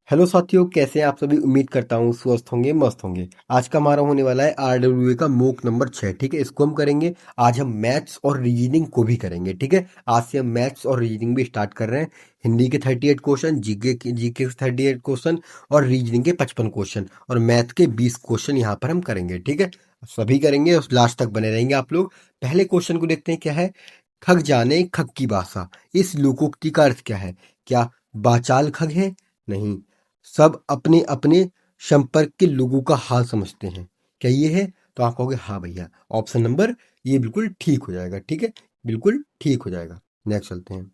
Hello साथियों, कैसे हैं आप सभी। उम्मीद करता हूँ स्वस्थ होंगे, मस्त होंगे। आज का हमारा होने वाला है आरडब्ल्यूए का मॉक नंबर 6। ठीक है, इसको हम करेंगे। आज हम मैथ्स और रीजनिंग को भी करेंगे। ठीक है, आज से हम मैथ्स और रीजनिंग भी स्टार्ट कर रहे हैं। हिंदी के 38 क्वेश्चन, जीके के 38 क्वेश्चन और रीजनिंग के 55 क्वेश्चन और मैथ के 20 क्वेश्चन यहाँ पर हम करेंगे। ठीक है, सभी करेंगे और लास्ट तक बने रहेंगे आप लोग। पहले क्वेश्चन को देखते हैं, क्या है। खग जाने खग की भाषा, इस लोकोक्ति का अर्थ क्या है। क्या बाचाल खग है? नहीं। सब अपने अपने संपर्क के लोगों का हाल समझते हैं, क्या ये है? तो आप कहोगे हाँ भैया, ऑप्शन नंबर ये बिल्कुल ठीक हो जाएगा। ठीक है, बिल्कुल ठीक हो जाएगा। नेक्स्ट चलते हैं।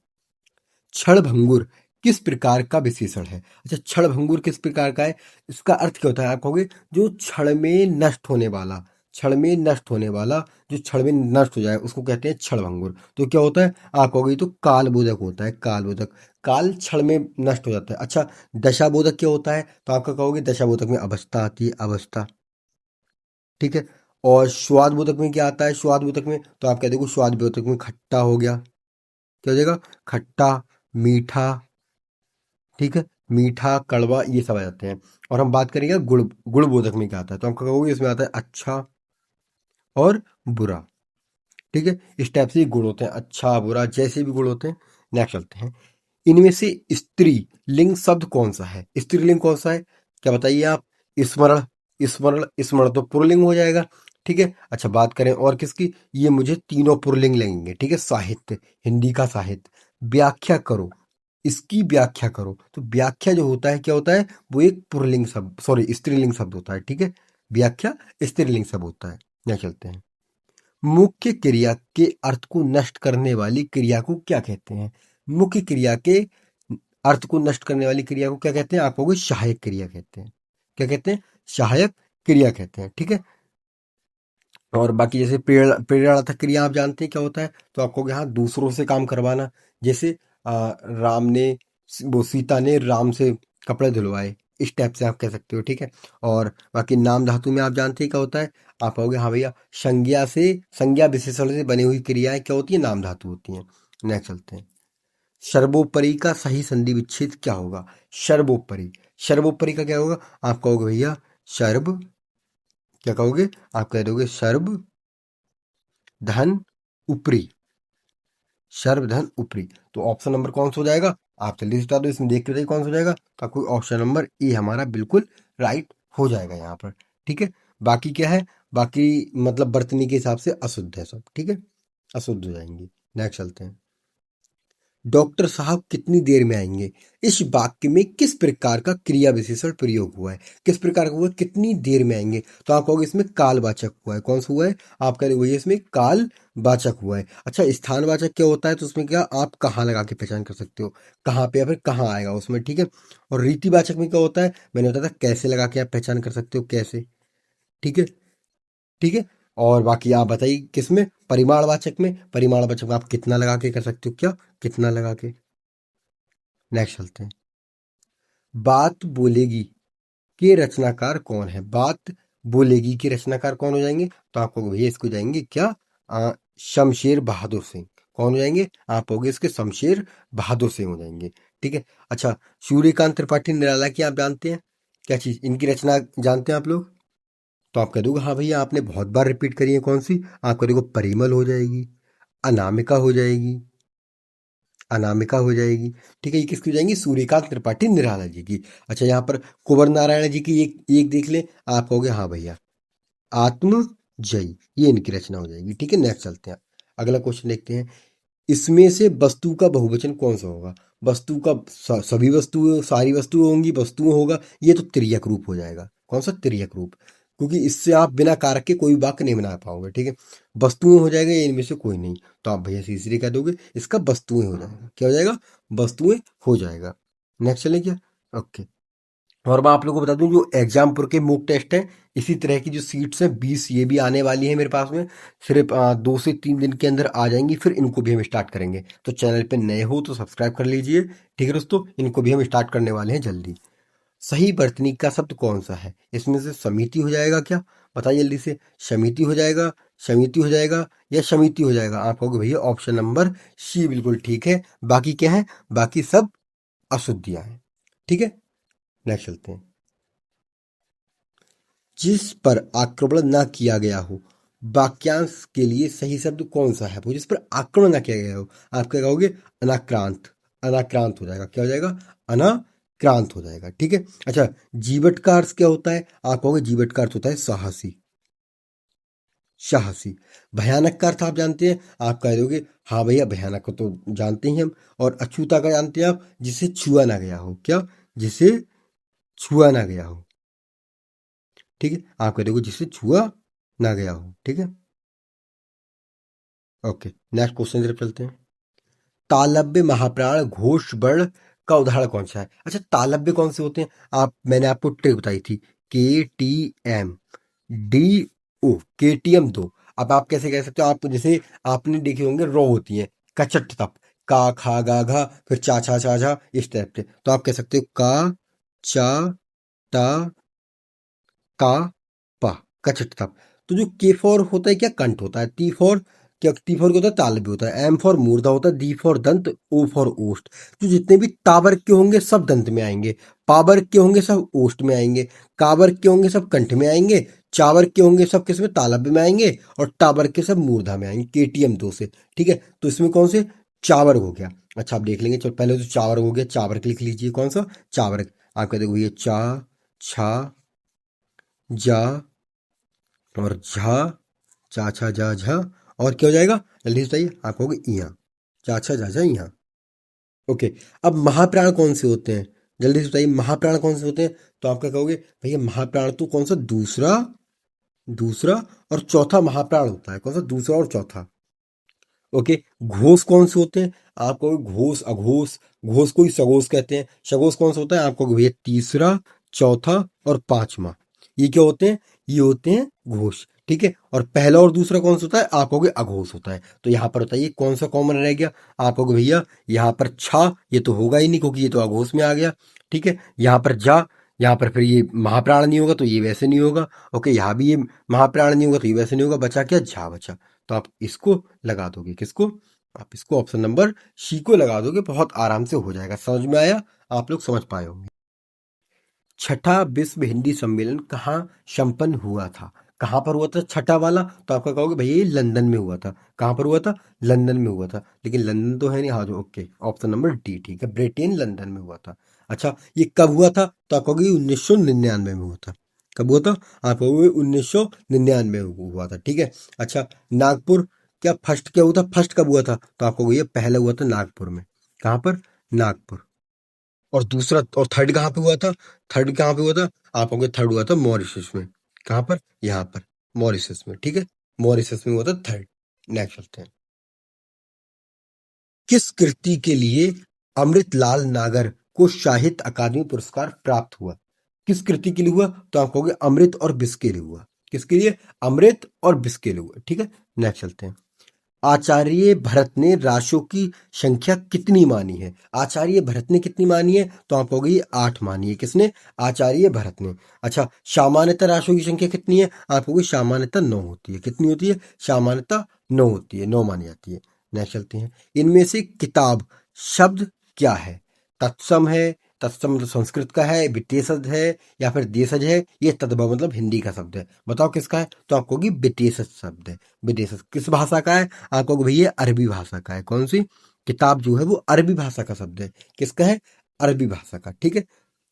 क्षणभंगुर किस प्रकार का विशेषण है? अच्छा, क्षणभंगुर किस प्रकार का है, इसका अर्थ क्या होता है? आप कहोगे जो क्षण में नष्ट होने वाला, क्षण में नष्ट होने वाला, जो क्षण में नष्ट हो जाए उसको कहते हैं क्षणभंगुर। तो क्या होता है? आप कहोगे तो कालबोधक होता है, कालबोधक। काल क्षण में नष्ट हो जाता है। अच्छा, दशाबोधक क्या होता है? तो आपका कहोगे दशाबोधक में अवस्था आती है, अवस्था। ठीक है, और स्वादबोधक में क्या आता है? स्वादबोधक में तो आप कह दोगे स्वादबोधक में खट्टा हो गया, क्या हो जाएगा? खट्टा, मीठा। ठीक है, मीठा, कड़वा, ये सब आ जाते हैं। और हम बात करेंगे गुड़, गुड़ बोधक में क्या आता है? तो हम कहोगे इसमें आता है अच्छा और बुरा। ठीक है, इस टाइप से ये गुण होते हैं, अच्छा बुरा, जैसे भी गुण होते हैं। नेक्स्ट चलते हैं। इनमें से स्त्री लिंग शब्द कौन सा है? स्त्रीलिंग कौन सा है, क्या बताइए आप? स्मरण, स्मरण, स्मरण तो पुल्लिंग हो जाएगा। ठीक है, अच्छा बात करें और किसकी, ये मुझे तीनों पुल्लिंग लगेंगे। ठीक है, साहित्य, हिंदी का साहित्य। व्याख्या करो, इसकी व्याख्या करो। तो व्याख्या जो होता है क्या होता है? वो एक पुल्लिंग शब्द, सॉरी स्त्रीलिंग शब्द होता है। ठीक है, व्याख्या स्त्रीलिंग शब्द होता है। यहाँ चलते हैं। मुख्य क्रिया के अर्थ को नष्ट करने वाली क्रिया को क्या कहते हैं? मुख्य क्रिया के अर्थ को नष्ट करने वाली क्रिया को क्या कहते हैं? आप कहोगे सहायक क्रिया कहते हैं। क्या कहते हैं? सहायक क्रिया कहते हैं। ठीक है, और बाकी जैसे प्रेरणात्मक क्रिया आप जानते हैं क्या होता है? तो आप कहोगे हाँ, दूसरों से काम करवाना। जैसे राम ने, वो सीता ने राम से कपड़े धुलवाए, इस टाइप से आप कह सकते हो। ठीक है, और बाकी नाम धातु में आप जानते हैं क्या होता है? आप कहोगे हाँ भैया, संज्ञा से, संज्ञा विशेषण से बनी हुई क्रियाएं क्या होती है? नाम धातु होती हैं। नेक्स्ट चलते हैं। सर्वोपरि का सही संधि विच्छेद क्या होगा? सर्वोपरि, सर्वोपरि का क्या होगा? आप कहोगे भैया सर्व, क्या कहोगे? आप कह दोगे सर्व धन उपरी, सर्वधन उपरी। तो ऑप्शन नंबर कौन सा हो जाएगा? आप जल्दी से बता दो, इसमें देख के बताइए कौन सा हो जाएगा। तो आपको ऑप्शन नंबर ए हमारा बिल्कुल राइट हो जाएगा यहाँ पर। ठीक है, बाकी क्या है? बाकी मतलब वर्तनी के हिसाब से अशुद्ध है सब। ठीक है, अशुद्ध हो जाएंगे। नेक्स्ट चलते हैं। डॉक्टर साहब कितनी देर में आएंगे, इस वाक्य में किस प्रकार का क्रिया विशेषण प्रयोग हुआ है? किस प्रकार का हुआ है? कितनी देर में आएंगे। तो आप कहोगे इसमें कालवाचक हुआ है। कौन सा हुआ है? आप कह रहे हो इसमें कालवाचक हुआ है। अच्छा, स्थानवाचक क्या होता है? तो उसमें क्या आप कहाँ लगा के पहचान कर सकते हो, कहाँ पे या फिर कहाँ आएगा उसमें। ठीक है, और रीतिवाचक में क्या होता है? मैंने बताया था कैसे लगा के आप पहचान कर सकते हो, कैसे। ठीक है, ठीक है, और बाकी आप बताइए किसमें? परिमाणवाचक में, परिमाणवाचक में आप कितना लगा के कर सकते हो, क्या कितना लगा के। नेक्स्ट चलते हैं। बात बोलेगी के रचनाकार कौन है? बात बोलेगी के रचनाकार कौन हो जाएंगे? तो आपको भैया इसको जाएंगे क्या, शमशेर बहादुर सिंह। कौन हो जाएंगे? आप होगे इसके शमशेर बहादुर सिंह हो जाएंगे। ठीक है, अच्छा, सूर्यकांत त्रिपाठी निराला की आप जानते हैं क्या चीज, इनकी रचना जानते हैं आप लोग? तो आप कह दोगे हाँ भैया, आपने बहुत बार रिपीट करी है। कौन सी? आप कह दोगे परिमल हो जाएगी, अनामिका हो जाएगी, अनामिका हो जाएगी। ठीक है, ये किसकी हो जाएंगी? सूर्यकांत त्रिपाठी निराला जी की। अच्छा, यहाँ पर कुंवर नारायण जी की एक एक देख ले। आप कहोगे हाँ भैया, आत्म जयी, ये इनकी रचना हो जाएगी। ठीक है, नेक्स्ट चलते हैं। अगला क्वेश्चन देखते हैं। इसमें से वस्तु का बहुवचन कौन सा होगा? वस्तु का सभी वस्तुएं, सारी वस्तुएं होंगी, वस्तुओं होगा, ये तो तिर्यक रूप हो जाएगा। कौन सा? तिर्यक रूप, क्योंकि इससे आप बिना कारक के कोई वाक्य नहीं बना पाओगे। ठीक है, वस्तुएं हो जाएगा, ये इनमें से कोई नहीं। तो आप भैया तीसरी कह दोगे, इसका वस्तुएं हो जाएगा। क्या हो जाएगा? वस्तुएं हो जाएगा। नेक्स्ट चले क्या? ओके, और मैं आप लोगों को बता दूं, जो एग्जामपुर के मॉक टेस्ट हैं, इसी तरह की जो सीट्स हैं 20 ये भी आने वाली है मेरे पास में। सिर्फ 2 से 3 दिन के अंदर आ जाएंगी, फिर इनको भी हम स्टार्ट करेंगे। तो चैनल पे नए हो तो सब्सक्राइब कर लीजिए। ठीक है दोस्तों, इनको भी हम स्टार्ट करने वाले हैं जल्दी। सही वर्तनी का शब्द कौन सा है? इसमें से समिति हो जाएगा क्या? बताइए जल्दी से। समिति हो जाएगा, समिति हो जाएगा या समिति हो जाएगा? आप कहोगे भैया ऑप्शन नंबर सी बिल्कुल ठीक है। बाकी क्या है? बाकी सब अशुद्धियां हैं। ठीक है, नेक्स्ट चलते हैं। जिस पर आक्रमण ना किया गया हो, वाक्यांश के लिए सही शब्द कौन सा है? वो जिस पर आक्रमण ना किया गया हो, आप क्या कहोगे? अनाक्रांत। अनाक्रांत हो जाएगा, क्या हो जाएगा? अनाक्रांत हो जाएगा, ठीक है। अच्छा, जीवट का अर्थ क्या होता है? आप कहोगे जीवट का अर्थ होता है साहसी। साहसी। भयानक का अर्थ आप जानते हैं? आप कह दोगे हाँ भैया, भयानक को तो जानते ही हम। और अछूता का जानते हैं आप? जिसे छुआ ना गया हो, क्या? जिसे छुआ ना गया हो, ठीक है। आप कह दोगे जिसे छुआ ना गया हो, ठीक है। ओके, नेक्स्ट क्वेश्चन तरफ चलते हैं। तालव्य, महाप्राण, घोष, वर्ण का उदाहरण कौन सा है? अच्छा, तालव्य कौन से होते हैं? आप, मैंने आपको ट्रिक बताई थी, KTM, DO, KTM दो। अब आप कैसे कह सकते हो? आप जैसे आपने देखे होंगे रो होती है, कचट तप, का खा गा घा, फिर चा छा छा झा, इस टाइप से। तो आप कह सकते हो का चा टा का पा, कचट तप। तो जो के फॉर होता है क्या? कंठ होता है। टी फॉर क्या? टी फॉर क्या होता है? तालव्य होता है। एम फॉर मूर्धा होता है। डी फॉर दंत। ओ फॉर ओष्ठ। तो जितने भी तावर के होंगे सब दंत में आएंगे, पावर के होंगे सब ओष्ठ में आएंगे, कावर के होंगे सब कंठ में आएंगे, चावर के होंगे सब किसमें? तालव्य में आएंगे, और टावर के सब मूर्धा में आएंगे, KTM दो से, ठीक है। तो इसमें कौन से? चावर हो गया। अच्छा, आप देख लेंगे, चलो पहले तो चावर हो गया, चावर लिख लीजिए। कौन सा? चावर। आप कहते हो ये चा छा जा और झा, चा छा जा झा, और क्या हो जाएगा? जल्दी से बताइए। आप कहोगे इया, चा छा जा झा इया। ओके। अब महाप्राण कौन से होते हैं? जल्दी से बताइए, महाप्राण कौन से होते हैं? तो आप क्या कहोगे? भैया महाप्राण तो कौन सा? दूसरा, दूसरा और चौथा महाप्राण होता है। कौन सा? दूसरा और चौथा। ओके। घोष कौन से होते हैं? आप कहोगे घोष, अघोष। घोष को ही सघोष कहते हैं। सघोष कौन सा होता है? आप कहोगे भैया तीसरा, चौथा और पांचवा। ये क्या होते हैं? ये होते हैं घोष, ठीक है। और पहला और दूसरा कौन सा होता है? आप कहोगे अघोष होता है। तो यहाँ पर बताइए कौन सा कॉमन रह गया? आप कहोगे भैया यहाँ पर छा, ये तो होगा ही नहीं क्योंकि ये तो अघोष में आ गया, ठीक है। यहाँ पर जा, यहाँ पर फिर ये महाप्राण नहीं होगा तो ये वैसे नहीं होगा। ओके, यहाँ भी ये महाप्राण नहीं होगा तो ये वैसे नहीं होगा, बचा क्या? झा बचा। तो आप इसको लगा दोगे, किसको? आप इसको ऑप्शन नंबर सी को लगा दोगे, बहुत आराम से हो जाएगा। समझ में आया? आप लोग समझ पाए होंगे। छठा विश्व हिंदी सम्मेलन कहाँ संपन्न हुआ था? कहाँ पर हुआ था छठा वाला? तो आपका कहोगे भैया ये लंदन में हुआ था। कहाँ पर हुआ था? लंदन में हुआ था। लेकिन लंदन तो है नहीं। हाँ जो, ओके, ऑप्शन नंबर डी ठीक है, ब्रिटेन लंदन में हुआ था। अच्छा, ये कब हुआ था? तो आप कहोगे 1999 में हुआ था। कब हुआ था? आप कहोगे 1999 में हुआ था, ठीक है। अच्छा, नागपुर, क्या फर्स्ट क्या हुआ था? फर्स्ट कब हुआ था? तो आप कहोगे ये पहले हुआ था नागपुर में। कहाँ पर? नागपुर। और दूसरा और थर्ड कहाँ पे हुआ था? थर्ड कहाँ पे हुआ था? आप कहोगे थर्ड हुआ था मॉरिशस में। कहाँ पर? यहाँ पर, मॉरिशस में, ठीक है। मॉरिशस में हुआ था थर्ड। नेक्स्ट चलते हैं। किस कृति के लिए अमृतलाल नागर को साहित्य अकादमी पुरस्कार प्राप्त हुआ? किस कृति के लिए हुआ? तो आप कहोगे अमृत और विष के लिए हुआ। किसके लिए? अमृत और विष के लिए हुआ, ठीक है। नेक्स्ट चलते हैं। आचार्य भरत ने राशियों की संख्या कितनी मानी है? आचार्य भरत ने कितनी मानी है? तो आप कहोगे ये 8 मानी है। किसने? आचार्य भरत ने। अच्छा, सामान्यतः राशियों की संख्या कितनी है? आप कहोगे सामान्यतः 9 होती है। कितनी होती है? सामान्यतः 9 होती है, 9 मानी जाती है। नेक्स्ट चलते हैं। इनमें से किताब शब्द क्या है? तत्सम है, तत्सम मतलब संस्कृत का है, विदेशज है, या फिर देशज है, ये तद्भव मतलब हिंदी का शब्द है। बताओ किसका है? तो आप कहोगे विदेशज शब्द है। विदेशज किस भाषा का है? आप कहोगे भैया अरबी भाषा का है। कौन सी किताब जो है वो अरबी भाषा का शब्द है। किसका है? अरबी भाषा का, ठीक है।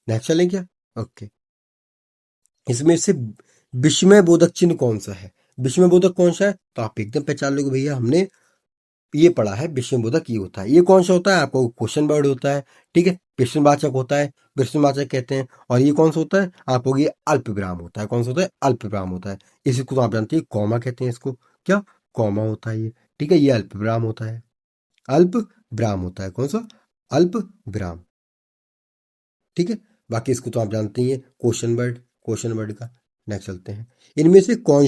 नेक्स्ट चलें क्या? ओके। इसमें से विस्मय बोधक चिन्ह कौन सा है? विस्मय बोधक कौन सा है? तो आप एकदम पहचान लोगे भैया, हमने ये पढ़ा है। विस्मयबोधक ये होता है। ये कौन सा होता है? आपको क्वेश्चन वर्ड होता है, ठीक है। प्रश्नवाचक होता है, प्रश्नवाचक कहते हैं। और ये कौन सा होता है? आपको ये अल्प विराम होता है। कौन सा होता है? अल्प विराम होता है। इसी को तो आप जानते हैं कॉमा कहते हैं इसको। क्या? कॉमा होता है ये, ठीक है। ये अल्प विराम होता है। अल्प विराम होता है। कौन सा? अल्प विराम, ठीक है। बाकी इसको तो आप जानते ही हैं, क्वेश्चन वर्ड, क्वेश्चन वर्ड का। नेक्स्ट चलते हैं। इनमें से कौन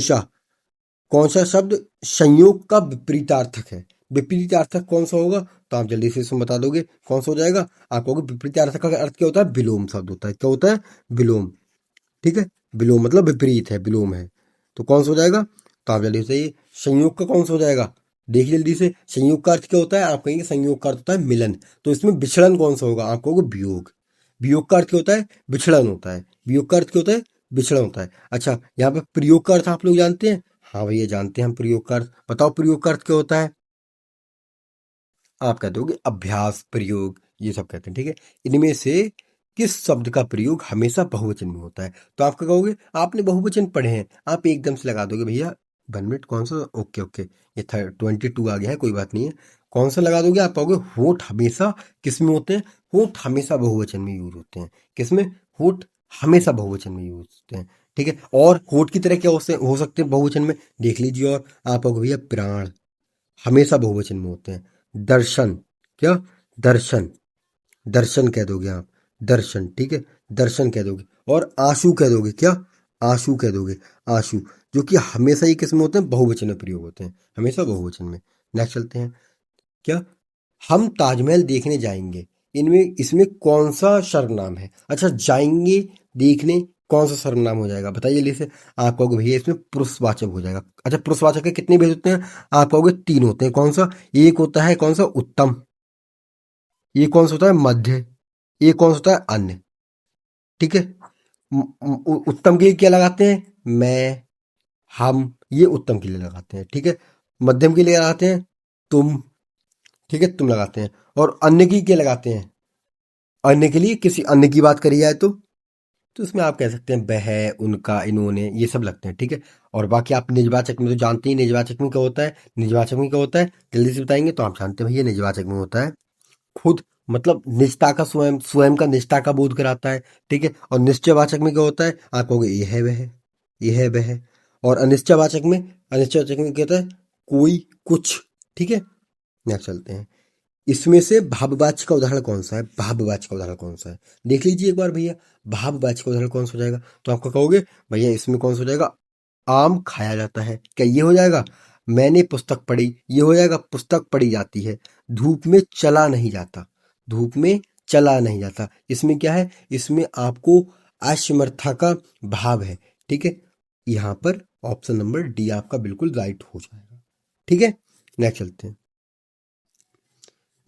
सा शब्द संयोग का विपरीतार्थक है? विपरीतार्थक कौन सा होगा? तो आप जल्दी से इसमें बता दोगे कौन सा हो जाएगा। आप कहोगे विपरीतार्थक का अर्थ क्या होता है? विलोम शब्द होता है। क्या होता है? विलोम, ठीक है। विलोम मतलब विपरीत है, विलोम है। तो कौन सा हो जाएगा? तो आप जल्दी से ये संयोग का कौन सा हो जाएगा? देखिए जल्दी से, संयोग का अर्थ क्या होता है? आप कहेंगे संयोग का अर्थ होता है मिलन। तो इसमें विछड़न कौन सा होगा? आप कहोगे वियोग। वियोग का अर्थ क्या होता है? विछड़न होता है। वियोग का अर्थ क्या होता है? विछड़न होता है। अच्छा, यहाँ पे प्रयोग का अर्थ आप लोग जानते हैं? हाँ भैया जानते हैं हम प्रयोग का अर्थ। बताओ प्रयोग का अर्थ क्या होता है? आप कह दोगे अभ्यास, प्रयोग, ये सब कहते हैं, ठीक है। इनमें से किस शब्द का प्रयोग हमेशा बहुवचन में होता है? तो आप क्या कहोगे? आपने बहुवचन पढ़े हैं, आप एकदम से लगा दोगे भैया 1 मिनट कौन सा, ओके ओके, ये 22 आ गया है, कोई बात नहीं है। कौन सा लगा दोगे? आप कहोगे होठ हमेशा किस में होते हैं? होठ हमेशा बहुवचन में यूज होते हैं। किसमें? होठ हमेशा बहुवचन में यूज होते हैं, ठीक है। और होठ की तरह क्या हो सकते हैं बहुवचन में? देख लीजिए। और आप कहोगे भैया प्राण हमेशा बहुवचन में होते हैं। दर्शन, क्या? दर्शन, दर्शन कह दोगे आप, दर्शन, ठीक है, दर्शन कह दोगे। और आंसू कह दोगे, क्या? आंसू कह दोगे, आंसू, जो कि हमेशा ही किसमें होते हैं? बहुवचन में प्रयोग होते हैं, हमेशा बहुवचन में। नेक्स्ट चलते हैं। क्या? हम ताजमहल देखने जाएंगे, इनमें इसमें कौन सा सर्वनाम है? अच्छा, जाएंगे देखने कौन सा सर्वनाम हो जाएगा? बताइए जल्दी से। आप कहोगे भैया इसमें पुरुषवाचक हो जाएगा। अच्छा, पुरुषवाचक के कितने भेद होते हैं? आप कहोगे 3 होते हैं। कौन सा? एक होता है कौन सा? उत्तम। ये कौन सा होता है? मध्य। ये कौन सा होता है? अन्य, ठीक है। उत्तम के लिए क्या लगाते हैं? मैं, हम, ये उत्तम के लिए लगाते हैं, ठीक है। मध्यम के लिए लगाते हैं तुम, ठीक है, तुम लगाते हैं। और अन्य की क्या लगाते हैं? अन्य के लिए किसी अन्य की बात करी जाए तो इसमें आप कह सकते हैं वह, उनका, इन्होंने, ये सब लगते हैं, ठीक है। और बाकी आप निजवाचक में तो जानते ही, निजवाचक में क्या होता है? निजवाचक में क्या होता है जल्दी से बताएंगे तो आप जानते हैं भैया। निजवाचक में होता है खुद, मतलब निजता का, स्वयं स्वयं का निजता का बोध कराता है, ठीक है। और निश्चयवाचक में क्या होता है? आप कहोगे ये है वह, ये है वह। और अनिश्चयवाचक में, अनिश्चयवाचक में क्या होता है? कोई, कुछ, ठीक है। नेक्स्ट चलते हैं। इसमें से भाववाच्य का उदाहरण कौन सा है? भाववाच्य का उदाहरण कौन सा है? देख लीजिए एक बार भैया, भाववाच्य का उदाहरण कौन सा हो जाएगा? तो आपका कहोगे भैया इसमें कौन सा हो जाएगा? आम खाया जाता है, क्या ये हो जाएगा? मैंने पुस्तक पढ़ी, ये हो जाएगा? पुस्तक पढ़ी जाती है। धूप में चला नहीं जाता, धूप में चला नहीं जाता, इसमें क्या है? इसमें आपको असमर्था का भाव है, ठीक है। यहाँ पर ऑप्शन नंबर डी आपका बिल्कुल राइट हो जाएगा, ठीक है। नेक्स्ट चलते हैं।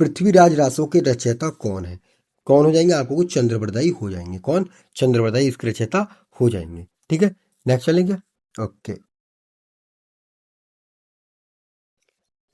पृथ्वीराज रासों के रचयिता कौन है? कौन हो जाएंगे? आपको चंद्रवरदाई हो जाएंगे। कौन? चंद्रवरदाई इसके रचयिता हो जाएंगे, ठीक है। नेक्स्ट चलेंगे। ओके।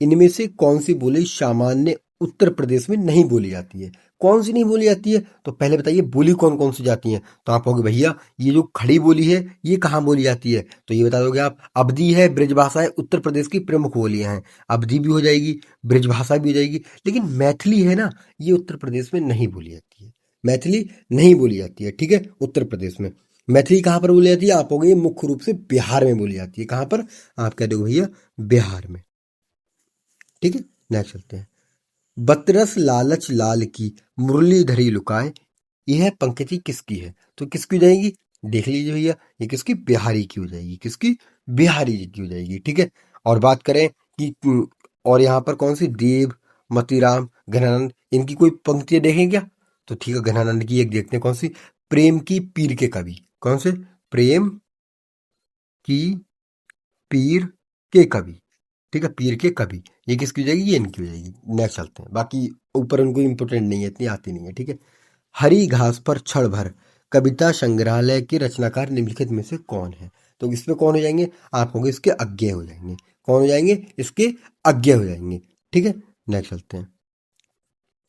इनमें से कौन सी बोली सामान्य उत्तर प्रदेश में नहीं बोली जाती है? कौन सी नहीं बोली जाती है? तो पहले बताइए बोली कौन कौन सी जाती हैं। तो आप कहोगे भैया ये जो खड़ी बोली है ये कहाँ बोली जाती है? तो ये बता दोगे आप। अवधी है, ब्रजभाषा है, उत्तर प्रदेश की प्रमुख बोलियां हैं। अवधी भी हो जाएगी, ब्रजभाषा भी हो जाएगी, लेकिन मैथिली है ना, ये उत्तर प्रदेश में नहीं बोली जाती है। मैथिली नहीं बोली जाती है, ठीक है, उत्तर प्रदेश में। मैथिली कहाँ पर बोली जाती है? आप कहोगे मुख्य रूप से बिहार में बोली जाती है। कहाँ पर? आप कह दोगे भैया बिहार में, ठीक है। नेक्स्ट चलते हैं। बतरस लालच लाल की मुरलीधरी लुकाए, यह पंक्ति किसकी है? तो किसकी हो जाएगी? देख लीजिए भैया, ये किसकी? बिहारी की हो जाएगी। किसकी? बिहारी जी की हो जाएगी, ठीक है। और बात करें कि और यहाँ पर कौन सी? देव, मतीराम, घनानंद, इनकी कोई पंक्तियां देखें क्या? तो ठीक है, घनानंद की एक देखते हैं। कौन सी? प्रेम की पीर के कवि। कौन से? प्रेम की पीर के कवि, ठीक है, पीर के कवि, ये किसकी हो जाएगी? ये इनकी हो जाएगी। नेक्स्ट चलते हैं। बाकी ऊपर उनको इंपोर्टेंट नहीं है, इतनी आती नहीं है, ठीक है। हरी घास पर क्षण भर कविता संग्रहालय के रचनाकार निम्नलिखित में से कौन है? तो इसमें कौन हो जाएंगे? आप होंगे इसके अज्ञेय हो जाएंगे। कौन हो जाएंगे? इसके अज्ञेय हो जाएंगे, ठीक है। नेक्स्ट चलते हैं।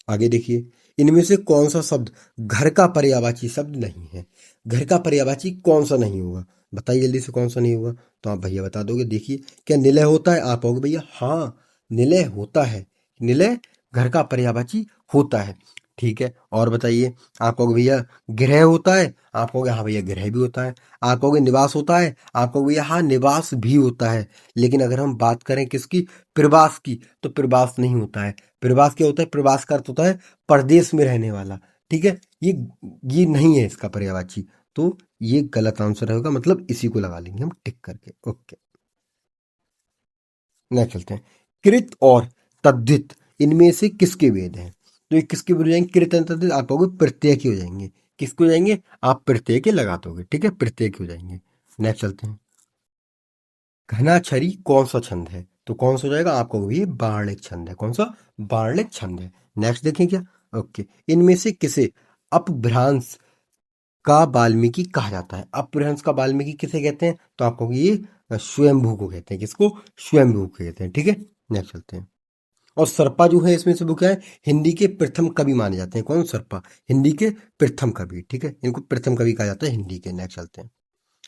आगे देखिए। इनमें से कौन सा शब्द घर का पर्यायवाची शब्द नहीं है? घर का पर्यायवाची कौन सा नहीं होगा? बताइए जल्दी से कौन सा नहीं होगा। तो आप भैया बता दोगे। देखिए, क्या निलय होता है? आप कहोगे भैया हाँ, निलय होता है। निलय घर का पर्यायवाची होता है, ठीक है। और बताइए। आप कहोगे भैया गृह होता है। आप कहोगे हाँ भैया गृह भी होता है। आप कहोगे निवास होता है। आप कहोगे भैया हाँ, निवास भी होता है। लेकिन अगर हम बात करें किसकी? प्रवास की, तो प्रवास नहीं होता है। प्रवास क्या होता है? प्रवास का अर्थ होता है परदेश में रहने वाला, ठीक है। ये नहीं है इसका पर्यायवाची, तो ये गलत आंसर होगा, मतलब इसी को लगा लेंगे हम टिक करके। ओके। नेक्स्ट चलते हैं। कृत और तद्धित इनमें से किसके वेद हैं? तो ये किसके वेद हो जाएंगे? कृत और तद्धित आप कहोगे प्रत्यय के हो जाएंगे। किसके हो जाएंगे? आप प्रत्यय के लगा दोगे, ठीक है, प्रत्यय के हो जाएंगे। नेक्स्ट चलते हैं। घना छरी कौन सा छंद है? तो कौन सा हो जाएगा? आप कहोगे ये बाणिक छंद है। कौन सा? बाणिक छंद है। नेक्स्ट देखें क्या। ओके। इनमें से किसे अपभ्रंश का वाल्मीकि कहा जाता है। अपभ्रंश का वाल्मीकि किसे कहते हैं? तो आप कहोगे ये स्वयंभू को कहते हैं। किसको? स्वयंभू को कहते हैं। ठीक है, नेक्स्ट चलते हैं। और सर्पा जो है इसमें से वो क्या है? हिंदी के प्रथम कवि माने जाते हैं। कौन? सर्पा, हिंदी के प्रथम कवि। ठीक है, इनको प्रथम कवि कहा जाता है हिंदी के। नेक्स्ट चलते हैं।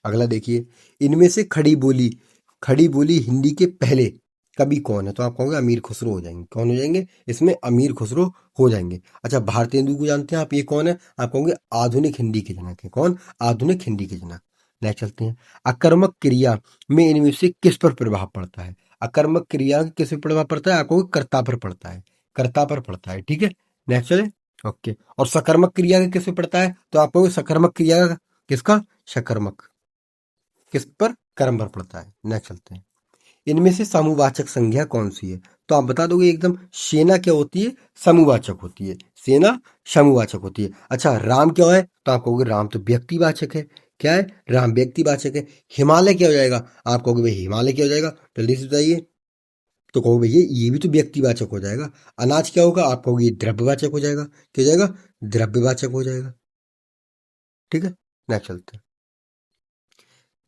अगला देखिए, इनमें से खड़ी बोली हिंदी के पहले कवि कौन है? तो आप कहोगे अमीर खुसरो हो जाएंगे। कौन हो जाएंगे इसमें? अमीर खुसरो हो जाएंगे। अच्छा, भारतेंदु को जानते हैं आप, ये कौन है? आप कहोगे आधुनिक हिंदी के जनक है। कौन? आधुनिक हिंदी के जनक। नेक्स्ट चलते हैं। अकर्मक क्रिया में इनमें से किस पर प्रभाव पड़ता है? अकर्मक क्रिया किस पर प्रभाव पड़ता है? आप कहोगे कर्ता पर पड़ता है। कर्ता पर पड़ता है। ठीक है, नेक्स्ट चले। ओके, और सकर्मक क्रिया का किस पे पड़ता है? तो आप कहोगे सकर्मक क्रिया का किसका? सकर्मक किस पर? कर्म पर पड़ता है। नेक्स्ट चलते हैं। इनमें से समूहवाचक संज्ञा कौन सी है? तो आप बता दोगे एकदम। सेना क्या होती है? समूहवाचक होती है। सेना समूहवाचक होती है। अच्छा, राम क्या है? तो आप कहोगे राम तो व्यक्तिवाचक है। क्या है? राम व्यक्तिवाचक है। हिमालय क्या हो जाएगा? आप कहोगे भाई हिमालय क्या हो जाएगा? जल्दी से बताइए। तो कहोगे भैया ये भी तो व्यक्तिवाचक हो जाएगा। अनाज क्या होगा? आप कहोगे ये द्रव्यवाचक हो जाएगा। क्या हो जाएगा? द्रव्यवाचक हो जाएगा। ठीक है, नेक्स्ट चलते हैं।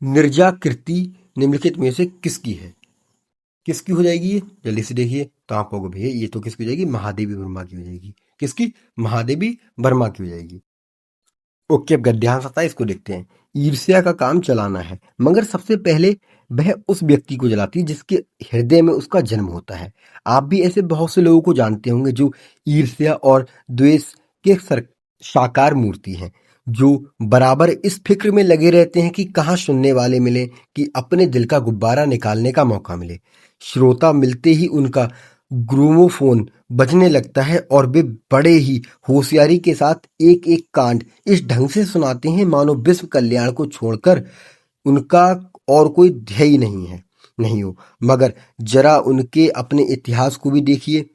निर्जाकृति निम्नलिखित में से किसकी है? किसकी हो जाएगी ये? जल्दी से देखिए। तो आप कहोगे भैया ये तो किसकी हो जाएगी? महादेवी वर्मा की हो जाएगी। किसकी? महादेवी वर्मा की हो जाएगी। ओके, अब गद्यांश आता है, इसको देखते हैं। ईर्ष्या का काम चलाना है, मगर सबसे पहले वह उस व्यक्ति को जलाती है जिसके हृदय में उसका जन्म होता है। आप भी ऐसे बहुत से लोगों को जानते होंगे जो ईर्ष्या और द्वेष के साकार मूर्ति हैं, जो बराबर इस फिक्र में लगे रहते हैं कि कहाँ सुनने वाले मिले, कि अपने दिल का गुब्बारा निकालने का मौका मिले। श्रोता मिलते ही उनका ग्रामोफोन बजने लगता है और वे बड़े ही होशियारी के साथ एक एक कांड इस ढंग से सुनाते हैं मानो विश्व कल्याण को छोड़कर उनका और कोई ध्येय नहीं हो। मगर जरा उनके अपने इतिहास को भी देखिए,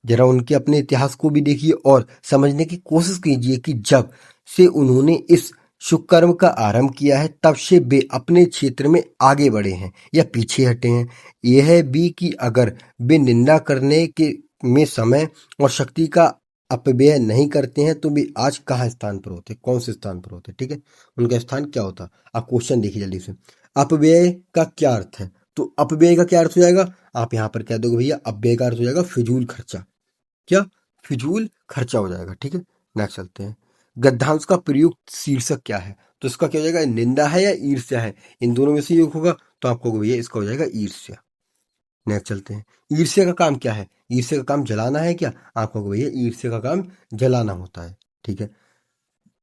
जरा उनके अपने इतिहास को भी देखिए और समझने की कोशिश कीजिए कि जब से उन्होंने इस शुभ का आरंभ किया है तब से वे अपने क्षेत्र में आगे बढ़े हैं या पीछे हटे हैं। यह भी कि अगर वे निंदा करने के में समय और शक्ति का अपव्यय नहीं करते हैं तो वे आज कहाँ स्थान पर होते? कौन से स्थान पर होते? ठीक है, उनका स्थान क्या होता? आप क्वेश्चन देखिए जल्दी से। अपव्यय का क्या अर्थ है? तो अपव्यय का क्या अर्थ हो जाएगा? आप यहाँ पर कह दोगे भैया अपव्यय का अर्थ हो जाएगा फिजूल खर्चा। क्या? फिजूल खर्चा हो जाएगा। ठीक है, नेक्स्ट चलते हैं। गद्यांश का प्रयुक्त शीर्षक क्या है? तो इसका क्या हो जाएगा? निंदा है या ईर्ष्या है? इन दोनों में से एक होगा, तो आपको भैया इसका हो जाएगा ईर्ष्या। नेक्स्ट चलते हैं। ईर्ष्या का काम क्या है? ईर्ष्या का काम जलाना है क्या? आपको भैया ईर्ष्या का काम जलाना होता है। ठीक है,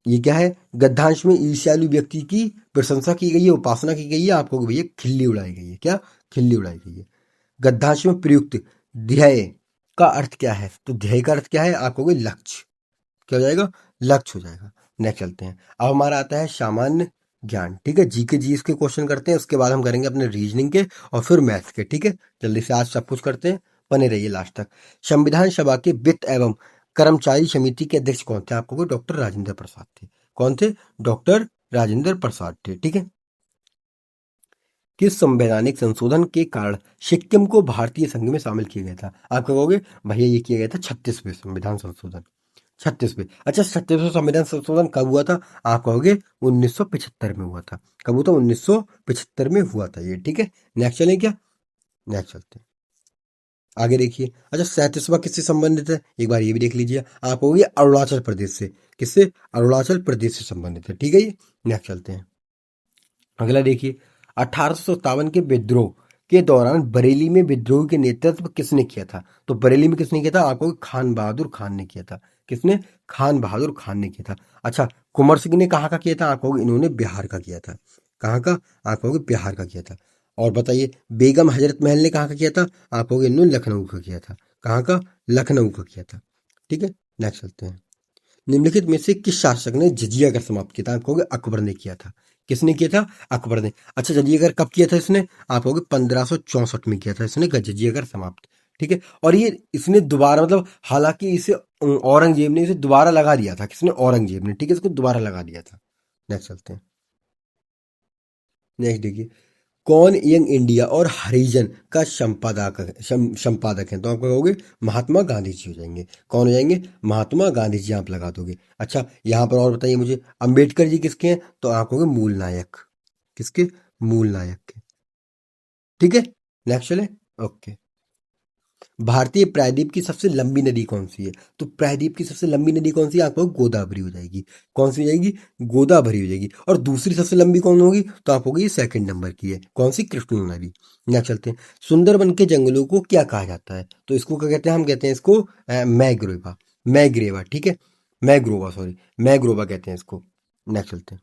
ये क्या है? गद्यांश में ईर्ष्यालु व्यक्ति की प्रशंसा की गई है, उपासना की गई है। आपको भैया खिल्ली उड़ाई गई है। क्या? खिल्ली उड़ाई गई है। गद्यांश में प्रयुक्त ध्येय का अर्थ क्या है? तो ध्येय का अर्थ क्या है? आप कहोगे लक्ष्य। क्या हो जाएगा? लक्ष्य हो जाएगा। नेक्स्ट चलते हैं। अब हमारा आता है सामान्य ज्ञान। ठीक है, जी के जी इसके क्वेश्चन करते हैं, उसके बाद हम करेंगे अपने रीजनिंग के और फिर मैथ्स के। ठीक है, जल्दी से आज सब कुछ करते हैं, बने रहिए लास्ट तक। संविधान सभा के वित्त एवं कर्मचारी समिति के अध्यक्ष कौन थे? आपको डॉक्टर राजेंद्र प्रसाद थे। कौन थे? डॉक्टर राजेंद्र प्रसाद थे। ठीक है, किस संवैधानिक संशोधन के कारण सिक्किम को भारतीय संघ में शामिल किया गया था? आप कहोगे भैया ये किया गया था 36वें संविधान संशोधन। 36वें। अच्छा, 36वें संविधान संशोधन कब हुआ था? आप कहोगे 1975 में हुआ था। कब हुआ था? 1975 में हुआ था ये। ठीक है, नेक्स्ट चलें क्या? नेक्स्ट चलते हैं, आगे देखिए। अच्छा, 37वां किससे संबंधित है? एक बार ये भी देख लीजिए। आप कहोगे अरुणाचल प्रदेश से। किससे? अरुणाचल प्रदेश से संबंधित है। ठीक है, ये नेक्स्ट चलते हैं। अगला देखिए, 1857 के विद्रोह के दौरान बरेली में विद्रोह के नेतृत्व किसने किया था? तो बरेली में किसने किया था? आपको खान बहादुर खान ने किया था। किसने? खान बहादुर खान ने किया था। अच्छा, कुंवर सिंह ने कहाँ का किया था? आप कहोगे इन्होंने बिहार का किया था। कहाँ का? आप कहोगे बिहार का किया था। और बताइए, बेगम हजरत महल ने कहाँ का किया था? आप कहोगे इन्होंने लखनऊ का किया था। कहाँ का? लखनऊ का किया था। ठीक है, नेक्स्ट चलते हैं। निम्नलिखित में से किस शासक ने जजिया कर समाप्त किया था? आप कहोगे अकबर ने किया था। किसने किया था? अकबर ने। अच्छा, जजिया कर कब किया था इसने? आप कहोगे 1564 में किया था इसने जजिया कर समाप्त। ठीक है, और ये इसने दोबारा मतलब हालांकि इसे औरंगजेब ने इसे दोबारा लगा दिया था। किसने? औरंगजेब ने। ठीक है, इसको दोबारा लगा दिया था। नेक्स्ट चलते हैं। नेक्स्ट देखिए, कौन यंग इंडिया और हरिजन का संपादक है? तो आप कहोगे महात्मा गांधी जी हो जाएंगे। कौन हो जाएंगे? महात्मा गांधी जी आप लगा दोगे। अच्छा, यहाँ पर और बताइए मुझे, अंबेडकर जी किसके हैं? तो आप कहोगे मूल नायक। किसके? मूल नायक के। ठीक है, नेक्स्ट चले। ओके। भारतीय प्रायद्वीप की सबसे लंबी नदी कौन सी है? तो प्रायद्वीप की सबसे लंबी नदी कौन सी है? आपको गोदावरी हो जाएगी। कौन सी हो जाएगी? गोदावरी हो जाएगी। और दूसरी सबसे लंबी कौन होगी? तो आप होगी ये सेकंड नंबर की है। कौन सी? कृष्णा नदी। नेक्स्ट चलते हैं। सुंदरबन के जंगलों को क्या कहा जाता है? तो इसको क्या कहते हैं? हम कहते हैं इसको मैग्रोवा। मैग्रेवा, ठीक है, मैग्रोवा, सॉरी, मैग्रोवा कहते हैं इसको। नेक्स्ट चलते हैं।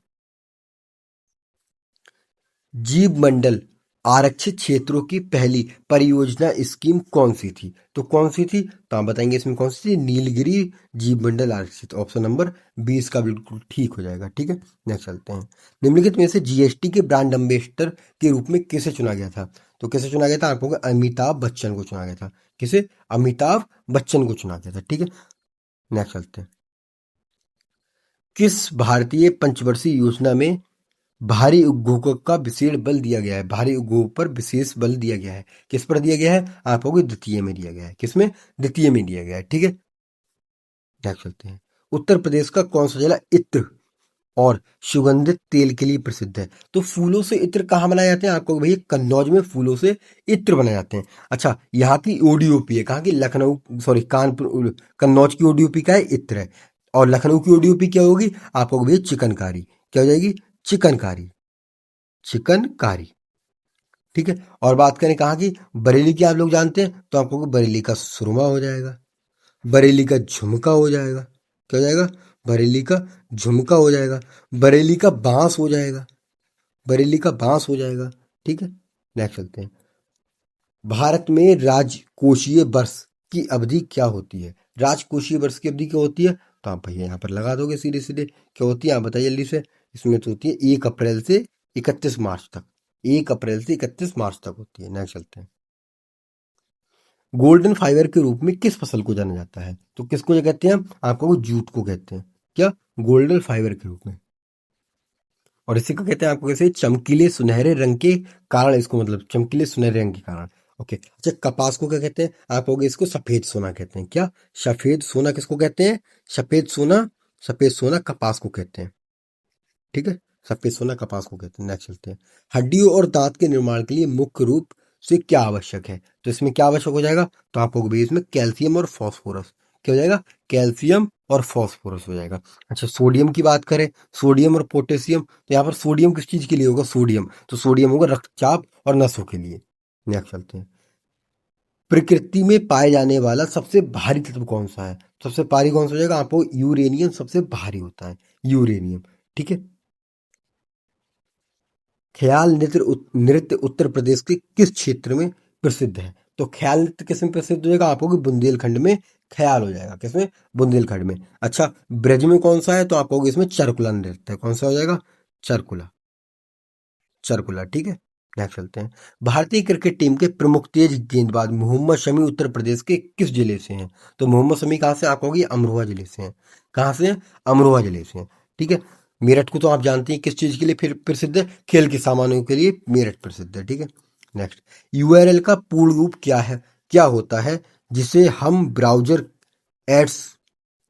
जीव मंडल आरक्षित क्षेत्रों की पहली परियोजना स्कीम कौन सी थी? तो कौन सी थी? तो आप बताएंगे इसमें कौन सी थी? नीलगिरी जीव मंडल आरक्षित। ऑप्शन नंबर 20 का बिल्कुल ठीक हो जाएगा। ठीक है, नेक्स्ट चलते हैं। निम्नलिखित में से जीएसटी के ब्रांड एम्बेसडर के रूप में किसे चुना गया था? तो किसे चुना गया था? आपको अमिताभ बच्चन को चुना गया था। किसे? अमिताभ बच्चन को चुना गया था। ठीक है, नेक्स्ट चलते हैं। किस भारतीय पंचवर्षीय योजना में भारी उद्योगों का विशेष बल दिया गया है? भारी उद्योगों पर विशेष बल दिया गया है। किस पर दिया गया है? आप कहोगे द्वितीय में दिया गया है। किसमें? द्वितीय में दिया गया है। ठीक है, नेक्स्ट चलते हैं। उत्तर प्रदेश का कौन सा जिला इत्र और सुगंधित तेल के लिए प्रसिद्ध है? तो फूलों से इत्र कहाँ बनाए जाते हैं? आपको भैया कन्नौज में फूलों से इत्र बनाए जाते हैं। अच्छा, यहाँ की ओडीओपी है, कहाँ की? लखनऊ, सॉरी, कानपुर, कन्नौज की ओडीओपी का है? इत्र है। और लखनऊ की ओडीओपी क्या होगी? आपको भैया चिकनकारी। क्या हो जाएगी? चिकनकारी। चिकनकारी। ठीक है, और बात करें कहाँ की? बरेली की। आप लोग जानते हैं, तो आपको बरेली का सुरमा हो जाएगा, बरेली का झुमका हो जाएगा। क्या हो जाएगा? बरेली का झुमका हो जाएगा, बरेली का बांस हो जाएगा, बरेली का बांस हो जाएगा। ठीक है, नेक्स्ट चलते हैं। भारत में राजकोषीय वर्ष की अवधि क्या होती है? राजकोषीय वर्ष की अवधि क्या होती है? तो आप भैया यहाँ पर लगा दोगे सीधे सीधे। क्या होती है? आप बताइए जल्दी से। इसमें तो होती है 1 अप्रैल से 31 मार्च तक। 1 अप्रैल से 31 मार्च तक होती है। नेक्स्ट चलते हैं। गोल्डन फाइबर के रूप में किस फसल को जाना जाता है? तो किसको जो कहते हैं? आपको वो जूट को कहते हैं। क्या? गोल्डन फाइबर के रूप में। और इसी को कहते हैं आपको कैसे? चमकीले सुनहरे रंग के कारण इसको, मतलब चमकीले सुनहरे रंग के कारण। ओके, अच्छा, कपास को क्या कहते हैं? आप होगे इसको सफेद सोना कहते हैं। क्या? सफेद सोना किसको कहते हैं? सफेद सोना, सफेद सोना कपास को कहते हैं। ठीक है, सफेद सोना कपास को कहते हैं। नेक्स्ट चलते हैं। हड्डियों और दांत के निर्माण के लिए मुख्य रूप से क्या आवश्यक है? तो इसमें क्या आवश्यक हो जाएगा? तो आपको भी इसमें कैल्शियम और फॉस्फोरस। क्या हो जाएगा? कैल्शियम और फॉस्फोरस हो जाएगा। अच्छा, सोडियम की बात करें, सोडियम और पोटेशियम, तो यहाँ पर सोडियम किस चीज के लिए होगा? सोडियम, तो सोडियम होगा रक्तचाप और नसों के लिए। नेक्स्ट चलते हैं। प्रकृति में पाए जाने वाला सबसे भारी तत्व कौन सा है? सबसे भारी कौन सा हो जाएगा? आपको यूरेनियम सबसे भारी होता है, यूरेनियम। ठीक है, ख्याल नृत्य उत्तर प्रदेश के किस क्षेत्र में प्रसिद्ध है? तो ख्याल नृत्य किस में प्रसिद्ध हो जाएगा? आपको कि बुंदेलखंड में ख्याल हो जाएगा। किसमें? बुंदेलखंड में। अच्छा, ब्रज में कौन सा है? तो आप कहोगे इसमें चरकुला नृत्य है। कौन सा हो जाएगा? चरकुला, चरकुला। ठीक है, नेक्स्ट चलते हैं। भारतीय क्रिकेट टीम के प्रमुख तेज गेंदबाज मोहम्मद शमी उत्तर प्रदेश के किस जिले से हैं? तो मोहम्मद शमी कहाँ से? आप कहोगे अमरोहा जिले से हैं। कहाँ से हैं? अमरोहा जिले से हैं। ठीक है, मेरठ को तो आप जानते हैं किस चीज के लिए फिर प्रसिद्ध है? खेल के सामानों के लिए मेरठ प्रसिद्ध है। ठीक है, नेक्स्ट। यूआरएल का पूर्ण रूप क्या है? क्या होता है जिसे हम ब्राउजर एड्स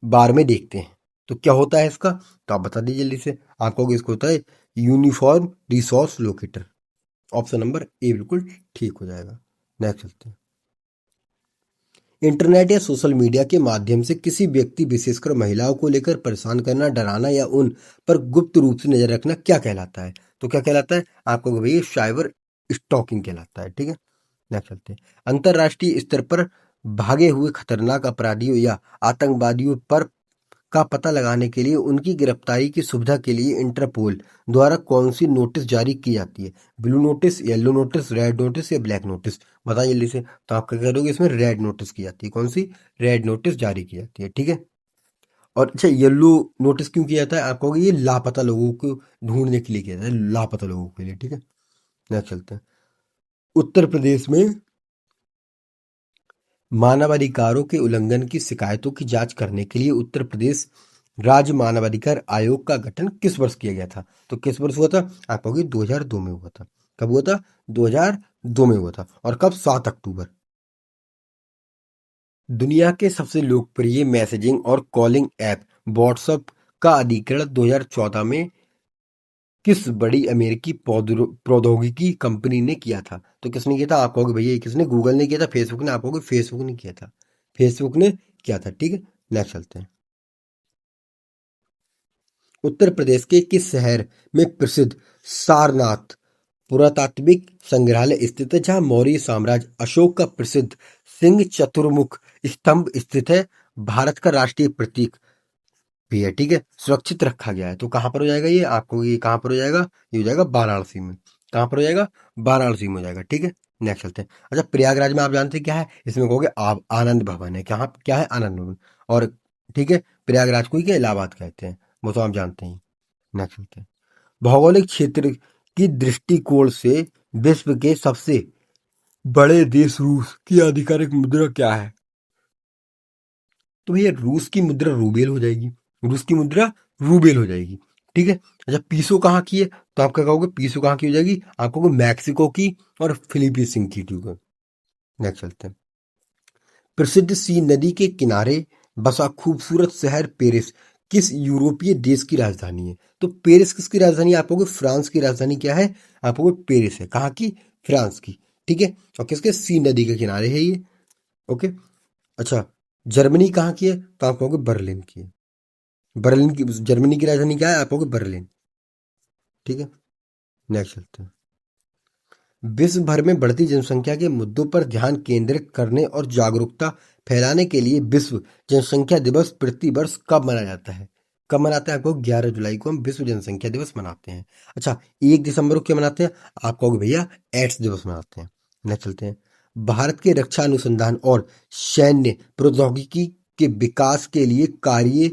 बार में देखते हैं? तो क्या होता है इसका? तो आप बता दीजिए जल्दी से। आप कहोगे इसको होता है uniform resource locator. Option number ए बिल्कुल ठीक हो जाएगा। नेक्स्ट चलते हैं। इंटरनेट या सोशल मीडिया के माध्यम से किसी व्यक्ति, विशेषकर महिलाओं को लेकर परेशान करना, डराना या उन पर गुप्त रूप से नजर रखना क्या कहलाता है? तो क्या कहलाता है? आपको भैया साइबर स्टॉकिंग कहलाता है। ठीक है, नेक्स्ट चलते हैं। अंतरराष्ट्रीय स्तर पर भागे हुए खतरनाक अपराधियों या आतंकवादियों पर का पता लगाने के लिए उनकी गिरफ्तारी की सुविधा के लिए इंटरपोल द्वारा कौन सी नोटिस जारी की जाती है? Blue notice, yellow notice, red notice या ब्लैक नोटिस? बताइए जल्दी से। तो आप क्या करोगे? इसमें रेड नोटिस की जाती है। कौन सी? रेड नोटिस जारी की जाती है। ठीक है, और अच्छा, येलो नोटिस क्यों किया जाता है? आप कहोगे ये लापता लोगों को ढूंढने के लिए किया जाता है, लापता लोगों के लिए। ठीक है, नेक्स्ट चलते हैं। उत्तर प्रदेश में मानवाधिकारों के उल्लंघन की शिकायतों की जांच करने के लिए उत्तर प्रदेश राज्य मानवाधिकार आयोग का गठन किस वर्ष किया गया था? तो किस वर्ष हुआ था? आप कहोगे 2002 में हुआ था। कब हुआ था? 2002 में हुआ था। और कब? 7 अक्टूबर। दुनिया के सबसे लोकप्रिय मैसेजिंग और कॉलिंग ऐप व्हाट्सएप का अधिग्रहण 2014 में किस बड़ी अमेरिकी प्रौद्योगिकी कंपनी ने किया था? तो किसने किया था? आप कहोगे भैया ये किसने? गूगल ने किया था, फेसबुक ने? आप कहोगे फेसबुक ने किया था। फेसबुक ने किया था, ठीक है। नेक्स्ट चलते हैं। उत्तर प्रदेश के किस शहर में प्रसिद्ध सारनाथ पुरातात्विक संग्रहालय स्थित है, जहां मौर्य साम्राज्य अशोक का प्रसिद्ध सिंह चतुर्मुख स्तंभ स्थित है? भारत का राष्ट्रीय प्रतीक भी है, ठीक है। सुरक्षित रखा गया है। तो कहाँ पर हो जाएगा ये? आपको ये कहाँ पर हो जाएगा? ये हो जाएगा वाराणसी में। कहाँ पर हो जाएगा? वाराणसी में हो जाएगा, ठीक है। नेक्स्ट चलते हैं। अच्छा, प्रयागराज में आप जानते हैं क्या है? इसमें कहोगे आनंद भवन है। कहाँ क्या है? आनंद भवन। और ठीक है, प्रयागराज को ही क्या इलाहाबाद कहते हैं, वो तो आप जानते हैं। नेक्स्ट चलते हैं। भौगोलिक क्षेत्र की दृष्टिकोण से विश्व के सबसे बड़े देश रूस की आधिकारिक मुद्रा क्या है? तो भैया रूस की मुद्रा रूबेल हो जाएगी। रूस की मुद्रा रूबेल हो जाएगी, ठीक है। अच्छा, पीसो कहाँ की है? तो आप क्या कहोगे? पीसो कहाँ की हो जाएगी? आप कहोगे मैक्सिको की और फिलीपींस की, ठीक है। नेक्स्ट चलते हैं। प्रसिद्ध सी नदी के किनारे बसा खूबसूरत शहर पेरिस किस यूरोपीय देश की राजधानी है? तो पेरिस किसकी राजधानी है? आप कहोगे फ्रांस की राजधानी क्या है? आप कहोगे पेरिस है। कहाँ की? फ्रांस की, ठीक है। और किसके? सी नदी के किनारे है ये, ओके। अच्छा, जर्मनी कहाँ की है? तो आप कहोगे बर्लिन की है। बर्लिन की, जर्मनी की राजधानी क्या है? आप कहोगे बर्लिन, ठीक है। नेक्स्ट चलते हैं। विश्व भर में बढ़ती जनसंख्या के मुद्दों पर ध्यान केंद्रित करने और जागरूकता फैलाने के लिए विश्व जनसंख्या दिवस प्रतिवर्ष कब मनाया जाता है? कब मनाते हैं? आपको 11 जुलाई को हम विश्व जनसंख्या दिवस मनाते हैं। अच्छा, 1 दिसंबर को क्या मनाते हैं? आप कहोगे भैया एड्स दिवस मनाते हैं। नेक्स्ट चलते हैं। भारत के रक्षा अनुसंधान और सैन्य प्रौद्योगिकी के विकास के लिए कार्य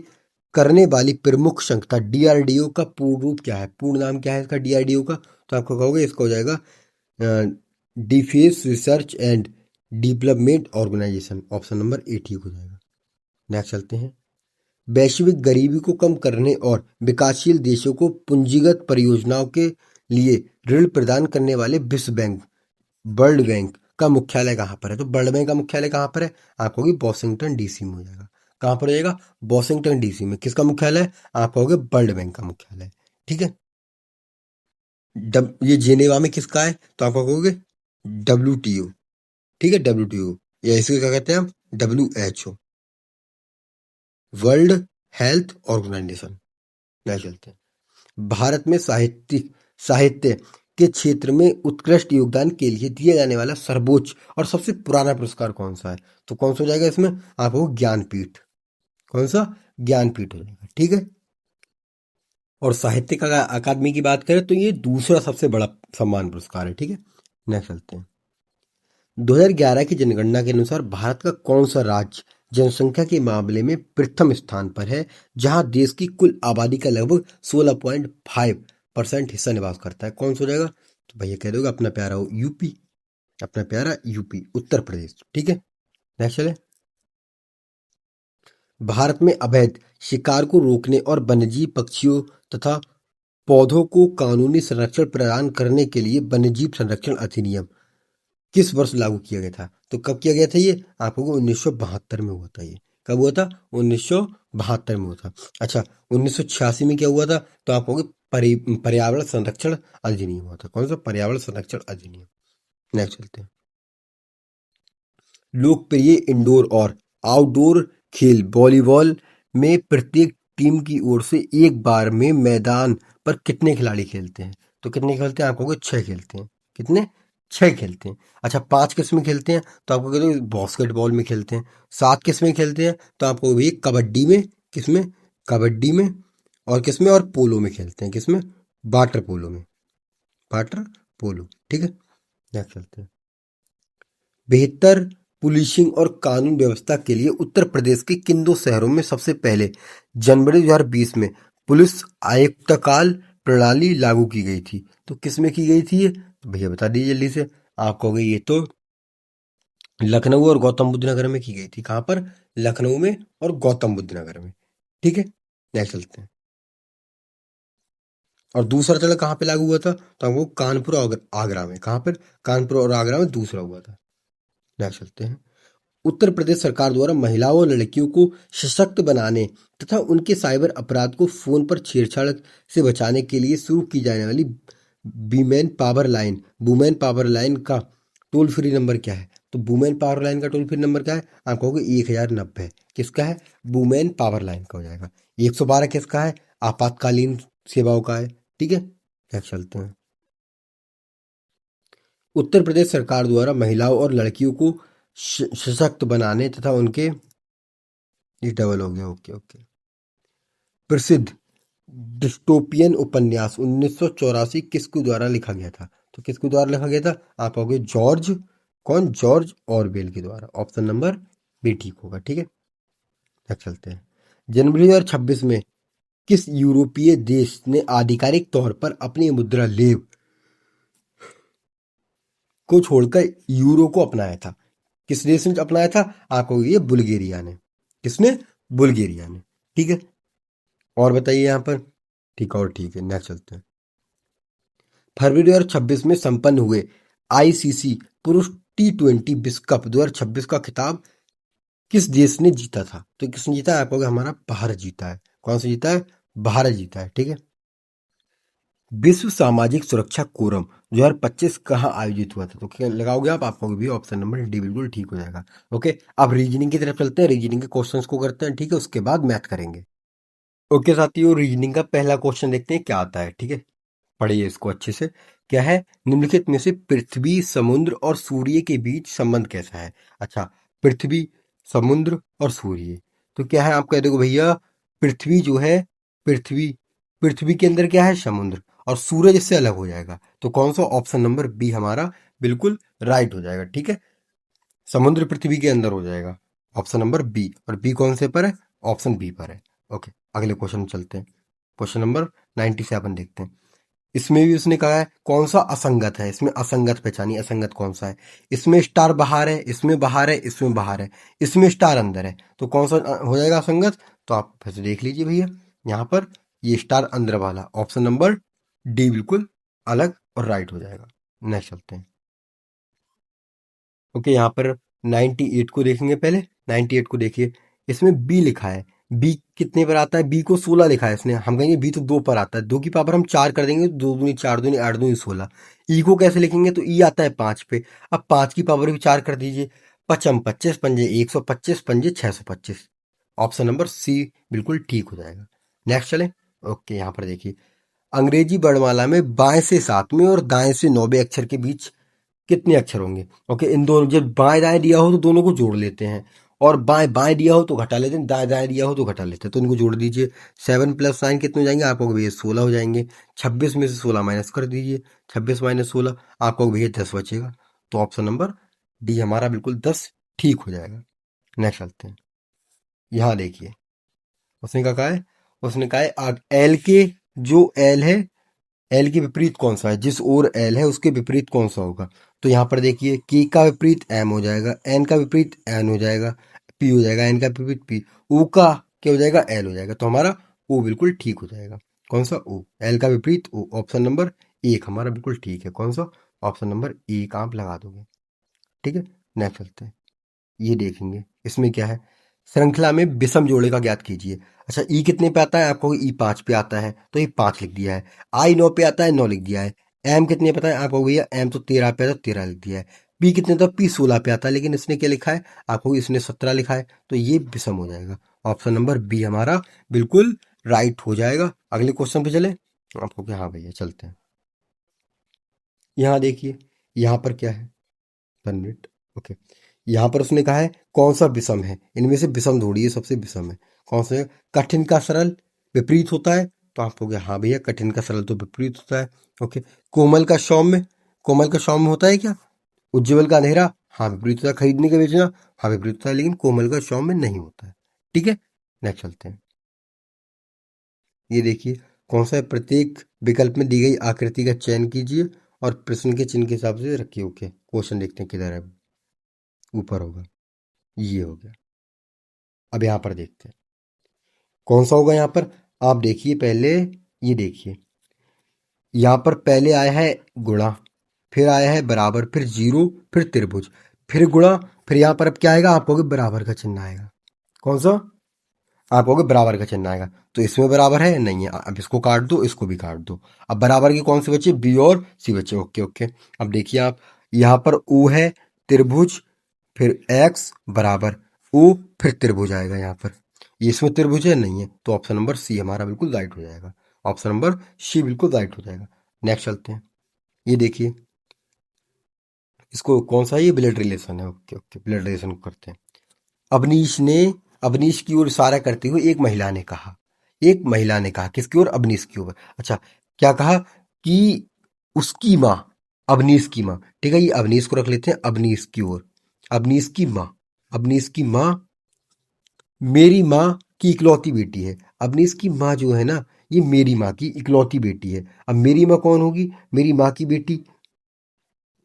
करने वाली प्रमुख संस्था डीआरडीओ का पूर्ण रूप क्या है? पूर्ण नाम क्या है इसका डीआरडीओ का? तो आपको कहोगे इसका हो जाएगा defence research and development organisation. Option number A ठीक हो जाएगा। नेक्स्ट चलते हैं। वैश्विक गरीबी को कम करने और विकासशील देशों को पूंजीगत परियोजनाओं के लिए ऋण प्रदान करने वाले विश्व बैंक, वर्ल्ड बैंक का मुख्यालय कहाँ पर है? तो वर्ल्ड बैंक का मुख्यालय कहाँ पर है? आप कहोगे वॉशिंगटन डीसी में हो जाएगा। कहाँ पर हो जाएगा? वॉशिंगटन डीसी में। किसका मुख्यालय है? आप कहोगे वर्ल्ड बैंक का मुख्यालय, ठीक है। ये जेनेवा में किसका है? तो आप कहोगे WTO, ठीक है। WTO या इसे क्या कहते हैं हम? WHO, World Health Organisation. नहीं चलते हैं। भारत में साहित्य के क्षेत्र में उत्कृष्ट योगदान के लिए दिया जाने वाला सर्वोच्च और सबसे पुराना पुरस्कार कौन सा है? तो कौन सा हो जाएगा इसमें? आपको ज्ञानपीठ। कौन सा? ज्ञानपीठ हो जाएगा, ठीक है। और साहित्य का अकादमी की बात करें तो ये दूसरा सबसे बड़ा सम्मान पुरस्कार है, ठीक है। नेक्स्ट चलते हैं। 2011 की जनगणना के अनुसार भारत का कौन सा राज्य जनसंख्या के मामले में प्रथम स्थान पर है, जहां देश की कुल आबादी का लगभग 16.5% हिस्सा निवास करता है? कौन सा हो जाएगा? तो भैया कह दोगे अपना प्यारा यूपी। अपना प्यारा यूपी, उत्तर प्रदेश, ठीक है। नेक्स्ट चले। भारत में अवैध शिकार को रोकने और वन्यजीव पक्षियों तथा पौधों को कानूनी संरक्षण प्रदान करने के लिए वन्यजीव संरक्षण अधिनियम किस वर्ष लागू किया गया था? तो कब किया गया था ये? आपको 1972 में हुआ था ये। कब हुआ था? 1972 में हुआ था। अच्छा, 1986 में क्या हुआ था? तो आप कहोगे पर्यावरण संरक्षण अधिनियम हुआ था। कौन सा? पर्यावरण संरक्षण अधिनियम। नेक्स्ट चलते हैं। लोकप्रिय इंडोर और आउटडोर खेल वॉलीबॉल में प्रत्येक टीम की ओर से एक बार में मैदान पर कितने खिलाड़ी खेलते हैं? तो कितने खेलते हैं? आप कहोगे 6 खेलते हैं। कितने? 6 खेलते हैं। अच्छा, 5 किस में खेलते हैं? तो आपको कहते हैं बास्केटबॉल में खेलते हैं। 7 किस में खेलते हैं? तो आपको भैया कबड्डी में, किसमें? कबड्डी में। और किसमें? और पोलो में खेलते हैं। किसमें? वाटर पोलो में। वाटर पोलो, ठीक है। नेक्स्ट चलते हैं। बेहतर पुलिसिंग और कानून व्यवस्था के लिए उत्तर प्रदेश के किन 2 शहरों में सबसे पहले जनवरी 2020 में पुलिस आयुक्तकाल प्रणाली लागू की गई थी? तो किस में की गई थी ये? तो भैया बता दीजिए जल्दी से। आप कहोगे ये तो लखनऊ और गौतम बुद्ध नगर में की गई थी। कहाँ पर? लखनऊ में और गौतम बुद्ध नगर में, ठीक है। नेक्स्ट चलते हैं। और दूसरा चरण कहाँ पे लागू हुआ था? तो हमको कानपुर और आगरा में। कहाँ पर? कानपुर और आगरा में दूसरा हुआ था। नेक्स्ट चलते हैं। उत्तर प्रदेश सरकार द्वारा महिलाओं और लड़कियों को सशक्त बनाने तथा उनके साइबर अपराध को फोन पर छेड़छाड़ से बचाने के लिए शुरू की जाने वाली वुमेन पावर लाइन का टोल फ्री नंबर क्या है? तो वुमेन पावर लाइन का टोल फ्री नंबर क्या है? आप कहोगे 1090। किसका है? वुमेन पावर लाइन का हो जाएगा। 112 किसका है? आपातकालीन सेवाओं का है। ठीक है, नेक्स्ट चलते हैं। उत्तर प्रदेश सरकार द्वारा महिलाओं और लड़कियों को सशक्त बनाने तथा उनके, ये डबल हो गया, ओके ओके। प्रसिद्ध डिस्टोपियन उपन्यास 1984 किसके द्वारा लिखा गया था? तो किसके द्वारा लिखा गया था? आप कहोगे जॉर्ज, कौन? जॉर्ज ऑरवेल के द्वारा। ऑप्शन नंबर बी ठीक होगा। ठीक है, अब चलते हैं। जनवरी 2026 में किस यूरोपीय देश ने आधिकारिक तौर पर अपनी मुद्रा लेव को छोड़कर यूरो को अपनाया था? किस देश ने अपनाया था? आपको ये बुल्गारिया ने। किसने? बुल्गारिया ने। ठीक है, और बताइए यहाँ पर। ठीक है, और ठीक है, नेक्स्ट चलते हैं। फरवरी 2026 में संपन्न हुए आईसीसी पुरुष T20 विश्व कप 2026 का खिताब किस देश ने जीता था? तो किसने जीता है? आप कहोगे हमारा भारत जीता है। कौन सा जीता है? भारत जीता है। ठीक है, विश्व सामाजिक सुरक्षा कोरम 2025 कहाँ आयोजित हुआ था? तो क्या लगाओगे आप कहोगे भी ऑप्शन नंबर डी बिल्कुल ठीक हो जाएगा। ओके, अब रीजनिंग की तरफ चलते हैं। रीजनिंग के क्वेश्चंस को करते हैं, ठीक है, उसके बाद मैथ करेंगे। ओके साथियों, रीजनिंग का पहला क्वेश्चन देखते हैं क्या आता है। ठीक है, पढ़िए इसको अच्छे से। क्या है? निम्नलिखित में से पृथ्वी, समुद्र और सूर्य के बीच संबंध कैसा है? अच्छा, पृथ्वी, समुद्र और सूर्य, तो क्या है? आप कह दोगे भैया पृथ्वी जो है, पृथ्वी, पृथ्वी के अंदर क्या है? समुद्र, और सूरज इससे अलग हो जाएगा। तो कौन सा? ऑप्शन नंबर बी हमारा बिल्कुल राइट हो जाएगा। ठीक है, समुद्र पृथ्वी के अंदर हो जाएगा। ऑप्शन नंबर बी, और बी कौन से पर है? ऑप्शन बी पर है। ओके, अगले क्वेश्चन चलते हैं। क्वेश्चन नंबर 97 देखते हैं। इसमें भी उसने कहा है कौन सा असंगत है। इसमें असंगत पहचानिए, असंगत कौन सा है? इसमें स्टार बाहर है, इसमें बाहर है, इसमें बाहर है, इसमें स्टार अंदर है, तो कौन सा हो जाएगा असंगत? तो आप फिर से देख लीजिए भैया, यहाँ पर ये स्टार अंदर वाला ऑप्शन नंबर डी बिल्कुल अलग और राइट हो जाएगा। नेक्स्ट चलते हैं। ओके, यहाँ पर 98 को देखेंगे पहले। 98 को देखिए, इसमें बी लिखा है। बी कितने पर आता है? बी को 16 लिखा है इसने। हम कहेंगे बी तो 2 पर आता है, 2 की पावर हम 4 कर देंगे, 2 दूनी 4 दूनी 8 दूनी 16। ई को कैसे लिखेंगे? तो ई आता है 5 पे। अब 5 की पावर भी 4 कर दीजिए। पचम 25 पंजे 125 पंजे 625। ऑप्शन नंबर सी बिल्कुल ठीक हो जाएगा। नेक्स्ट चले। ओके, यहाँ पर देखिए, अंग्रेजी वर्णमाला में बाएं से 7वें और दाएं से 9वें अक्षर के बीच कितने अक्षर होंगे? ओके, इन दोनों, जब बाएं दाएं दिया हो तो दोनों को जोड़ लेते हैं, और बाएं बाएं दिया हो तो घटा लेते हैं, दाएं दाएं दिया हो तो घटा लेते हैं, तो इनको जोड़ दीजिए। 7 + 9 कितने हो जाएंगे? आपको भैया 16 हो जाएंगे। 26 में से 16 माइनस कर दीजिए। 26 - 16, आपको भैया 10 बचेगा। तो ऑप्शन नंबर डी हमारा बिल्कुल 10 ठीक हो जाएगा। नेक्स्ट चलते हैं। यहाँ देखिए, उसने क्या कहा है? उसने कहा है एल के, जो एल है, एल के विपरीत कौन सा है? जिस ओर एल है उसके विपरीत कौन सा होगा? तो यहाँ पर देखिए, के का विपरीत एम हो जाएगा, एन का विपरीत एन हो जाएगा, पी हो जाएगा, एन का विपरीत पी, ओ का क्या हो जाएगा? एल हो जाएगा। तो हमारा ओ बिल्कुल ठीक हो जाएगा। कौन सा? ओ। एल का विपरीत ओ। ऑप्शन नंबर एक हमारा बिल्कुल ठीक है। कौन सा? ऑप्शन नंबर एक आप लगा दोगे। ठीक है, नेक्स्ट चलते हैं। ये देखेंगे, इसमें क्या है? श्रृंखला में विषम जोड़े का ज्ञात कीजिए। अच्छा, ई कितने पे आता है? आपको ई 5 पे आता है, तो ये 5 लिख दिया है। आई 9 पे आता है, 9 लिख दिया है। एम कितने पता है आपको भैया? एम तो 13 पे आता है, 13 लिख दिया है। पी कितने? तो पी 16 पे आता है, लेकिन इसने क्या लिखा है? आपको इसने 17 लिखा है, तो ये विषम हो जाएगा। ऑप्शन नंबर बी हमारा बिल्कुल राइट हो जाएगा। अगले क्वेश्चन पे चले। आपको क्या, हाँ भैया चलते हैं। यहाँ देखिए, यहाँ पर क्या है? 1 मिनट। ओके, यहाँ पर उसने कहा है कौन सा विषम है? इनमें से विषम ढूंढिए, सबसे विषम है कौन सा है? कठिन का सरल विपरीत होता है, तो आप कहोगे हाँ भैया कठिन का सरल तो विपरीत होता है। ओके, कोमल का सौम्य, कोमल का सौम्य होता है क्या? उज्ज्वल का अंधेरा, हाँ विपरीत होता है। खरीदने का बेचना, हाँ विपरीत होता है, लेकिन कोमल का सौम्य नहीं होता है। ठीक है, नेक्स्ट चलते हैं। ये देखिए, कौन सा है? प्रत्येक विकल्प में दी गई आकृति का चयन कीजिए और प्रश्न के चिन्ह के हिसाब से रखिए। ओके, क्वेश्चन देखते हैं किधर है। ऊपर होगा, ये हो गया। अब यहाँ पर देखते हैं कौन सा होगा। यहाँ पर आप देखिए पहले, ये देखिए, यहाँ पर पहले आया है गुणा, फिर आया है बराबर, फिर जीरो, फिर त्रिभुज, फिर गुणा, फिर यहाँ पर अब क्या आएगा, आप कहोगे बराबर का चिन्ह आएगा। कौन सा? आप कहोगे बराबर का चिन्ह आएगा, तो इसमें बराबर है नहीं है, अब इसको काट दो, इसको भी काट दो। अब बराबर की कौन से बचे, बी और सी बचे। Okay okay. अब देखिए आप, यहाँ पर ओ है, त्रिभुज, फिर एक्स बराबर ओ, फिर त्रिभुज आएगा यहाँ पर। ये इसमें त्रिभुज है नहीं है, तो ऑप्शन नंबर सी हमारा बिल्कुल राइट हो जाएगा। ऑप्शन नंबर सी बिल्कुल राइट हो जाएगा। नेक्स्ट चलते हैं। ये देखिए, इसको कौन सा है, ये ब्लड रिलेशन है। ओके ओके, ब्लड रिलेशन करते हैं। अवनीश ने, अवनीश की ओर इशारा करते हुए एक महिला ने कहा, एक महिला ने कहा किसकी ओर, अवनीश की ओर। अच्छा, क्या कहा कि उसकी माँ, अवनीश की माँ, ठीक है, ये अवनीश को रख लेते हैं, अवनीश की ओर, अवनीश की माँ, अवनीश की माँ मेरी माँ की इकलौती बेटी है। अवनीश की माँ जो है ना, ये मेरी माँ की इकलौती बेटी है। अब मेरी माँ कौन होगी, मेरी माँ की बेटी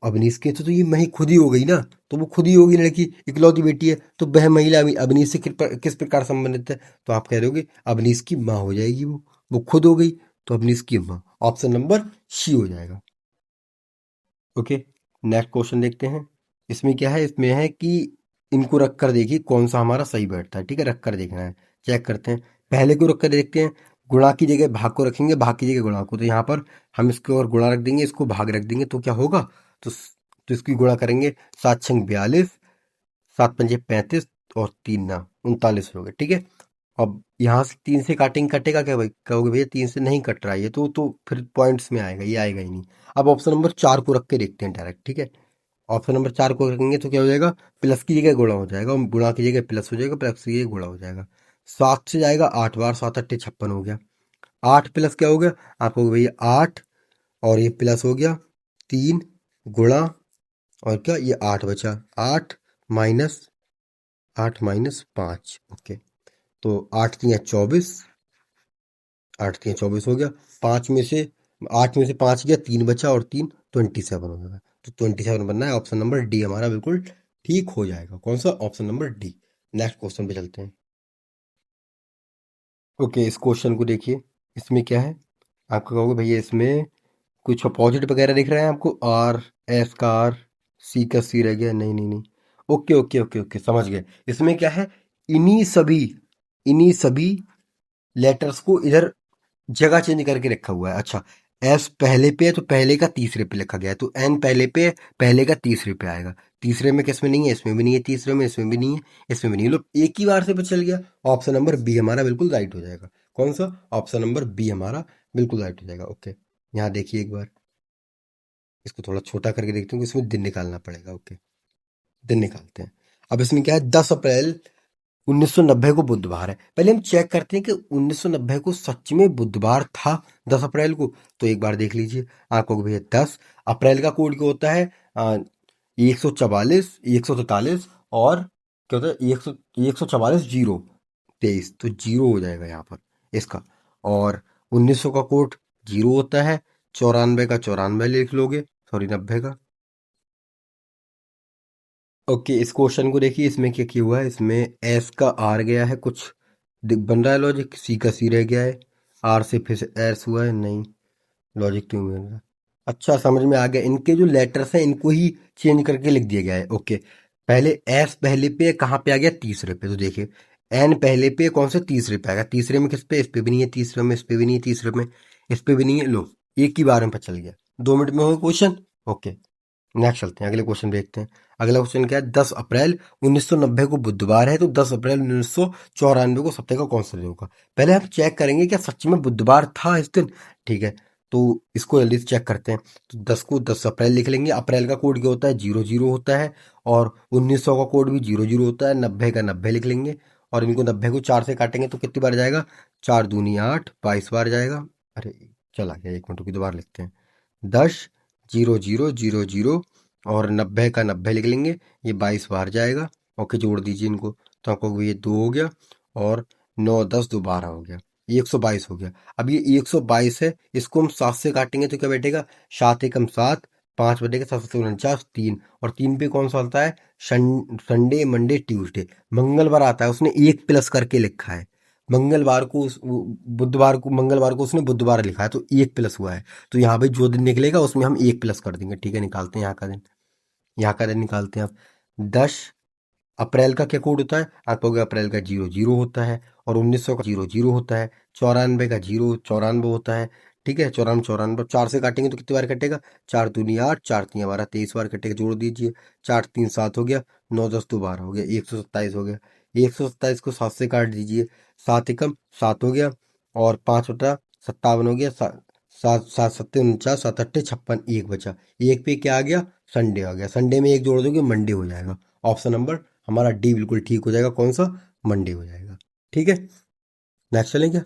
अवनीश के, तो ये मही खुद ही हो गई ना, तो वो खुद ही होगी, लड़की इकलौती बेटी है, तो वह महिला अवनीश से किस प्रकार संबंधित है, तो आप कह दोगे अवनीश की माँ हो जाएगी, वो खुद हो गई, तो अवनीश की माँ, ऑप्शन नंबर सी हो जाएगा। ओके, नेक्स्ट क्वेश्चन देखते हैं। इसमें क्या है, इसमें है कि इनको रख कर देखिए कौन सा हमारा सही बैठता है। ठीक है, रख कर देखना है, चेक करते हैं। पहले को रख कर देखते हैं, गुणा की जगह भाग को रखेंगे, भाग की जगह गुणा को, तो यहाँ पर हम इसके और गुणा रख देंगे, इसको भाग रख देंगे, तो क्या होगा, तो इसकी गुणा करेंगे, 7×6 = 42, 7×5 = 35, और 3×9 = 39 हो गए। ठीक है, अब यहाँ से 3 से काटेंगे, कटेगा क्या भाई, कहोगे भैया 3 से नहीं कट रहा है ये, तो फिर पॉइंट्स में आएगा, ये आएगा ही नहीं। अब ऑप्शन नंबर 4 को रख के देखते हैं डायरेक्ट। ठीक है, ऑप्शन नंबर 4 को रखेंगे तो क्या हो जाएगा, प्लस की जगह गुणा हो जाएगा, और गुणा की जगह प्लस हो जाएगा, प्लस की जगह गुणा हो जाएगा। 7 से जाएगा 8 बार, 7×8 = 56 हो गया। 8 प्लस क्या हो गया, आप कहोगे भैया 8, और ये प्लस हो गया 3 गुणा, और क्या, ये 8 बचा, 8 माइनस 5। ओके, तो 8×3 = 24, 8×3 = 24 हो गया। 5 में से 8 में से 5 गया, 3 बचा, और 3 27 हो जाएगा, तो 27 बनना है। ऑप्शन नंबर डी हमारा बिल्कुल ठीक हो जाएगा। कौन सा, option number D. Next question पे चलते हैं। ओके, इस क्वेश्चन को देखिए, इसमें क्या है, आपको कहोगे भैया इसमें कुछ अपोजिट वगैरह दिख रहे हैं आपको, आर, एस का आर, सी का सी रह गया, नहीं नहीं नहीं। ओके ओके ओके ओके, समझ गए। इसमें क्या है, इन्हीं सभी इन्हीं सभी लेटर्स को इधर जगह चेंज करके रखा हुआ है। अच्छा, एस पहले पे है तो पहले का तीसरे पे लिखा गया है, तो एन पहले पे है, पहले का तीसरे पे आएगा। तीसरे में किस में नहीं है, इसमें भी नहीं है, तीसरे में, इसमें भी नहीं है, इसमें भी नहीं है, लो एक ही बार से पता चल गया। ऑप्शन नंबर बी हमारा बिल्कुल राइट हो जाएगा। कौन सा, ऑप्शन नंबर बी हमारा बिल्कुल राइट हो जाएगा। ओके, यहाँ देखिए एक बार, इसको थोड़ा छोटा करके देखते हैं, इसमें दिन निकालना पड़ेगा। ओके, दिन निकालते हैं। अब इसमें क्या है, 10 अप्रैल 1990 को बुधवार है। पहले हम चेक करते हैं कि 1990 को सच में बुधवार था, 10 अप्रैल को, तो एक बार देख लीजिए। आपको भैया 10 अप्रैल का कोड क्या होता है, 144, 143, और क्या होता है, 144, 0, 23, तो जीरो हो जाएगा यहाँ पर इसका। और 1900 का कोड जीरो होता है, 94 का 94 लिख लोगे, सॉरी 90 का। ओके, इस क्वेश्चन को देखिए, इसमें क्या किया हुआ है, इसमें एस का आर गया है, कुछ बन रहा है लॉजिक, सी का सी रह गया है, आर से फिर से एस हुआ है, नहीं लॉजिक तो मिल रहा है। अच्छा, समझ में आ गया, इनके जो लेटर्स हैं इनको ही चेंज करके लिख दिया गया है। ओके, पहले एस पहले पे कहाँ पे आ गया, तीसरे पे, तो देखिए एन पहले पे कौन से, तीसरे पे आएगा, तीसरे में किस पे, इस पे भी नहीं है, तीसरे में, इस पे भी नहीं है, तीसरे में, इस पे भी नहीं है, लो एक ही बार में पता चल गया, 2 मिनट में हो क्वेश्चन। ओके, नेक्स्ट चलते हैं, अगले क्वेश्चन देखते हैं। अगला क्वेश्चन क्या है, 10 अप्रैल 1990 को बुधवार है, तो 10 अप्रैल 1994 को सप्ताह का कौन सा दिन होगा। पहले हम चेक करेंगे क्या सच में बुधवार था इस दिन। ठीक है, तो इसको जल्दी से चेक करते हैं। तो 10 को 10 अप्रैल लिख लेंगे, अप्रैल का कोड क्या होता है, 00 होता है, और 1900 का कोड भी 00 होता है, 90 का 90 लिख लेंगे, और इनको 90 को 4 से काटेंगे तो कितनी बार जाएगा, 4×2 = 8, 22 बार जाएगा। अरे चला गया, 1 मिनट की दोबारा लिखते हैं, 10, 00, 00, और 90 का 90 लिख लेंगे, ये 22 बार जाएगा। ओके, जोड़ दीजिए इनको, तो आपको ये 2 हो गया, और 9, 10, 2, 12 हो गया, ये 122 हो गया। अब ये 122 है, इसको हम 7 से काटेंगे तो क्या बैठेगा, 7×1 = 7, 5 बटेगा 7×7 = 3, और 3 पे कौन सा आता है, संडे, मंडे, ट्यूसडे, मंगलवार आता है, उसने एक प्लस करके लिखा है, मंगलवार को बुधवार को, मंगलवार को उसने बुधवार लिखा है तो एक प्लस हुआ है, तो यहाँ पे जो दिन निकलेगा उसमें हम एक प्लस कर देंगे। ठीक है, निकालते हैं यहाँ का दिन, यहाँ का दिन निकालते हैं आप। 10 अप्रैल का क्या कोड होता है? आप कहोगे अप्रैल का 00 होता है, और 1900 का 00 होता है, 94 का 0 94 होता है। ठीक है, 94 94 4 से काटेंगे तो कितनी बार कटेगा? 4 दूनी 8, 4 3 12, 23 बार कटेगा। जोड़ दीजिए, 4 3 7 हो गया, 9 10 2 12 हो गया, 127 हो गया। 127 को 7 से काट दीजिए, 7 एकम 7 हो गया, और 5 बटा 57 हो गया। 7 7 7 49, 7 8 56, एक बचा। एक पे क्या आ गया? संडे आ गया। संडे में एक जोड़ दोगे मंडे हो जाएगा। ऑप्शन नंबर हमारा डी बिल्कुल ठीक हो जाएगा। कौन सा? मंडे हो जाएगा। ठीक है, नेक्स्ट चलें क्या?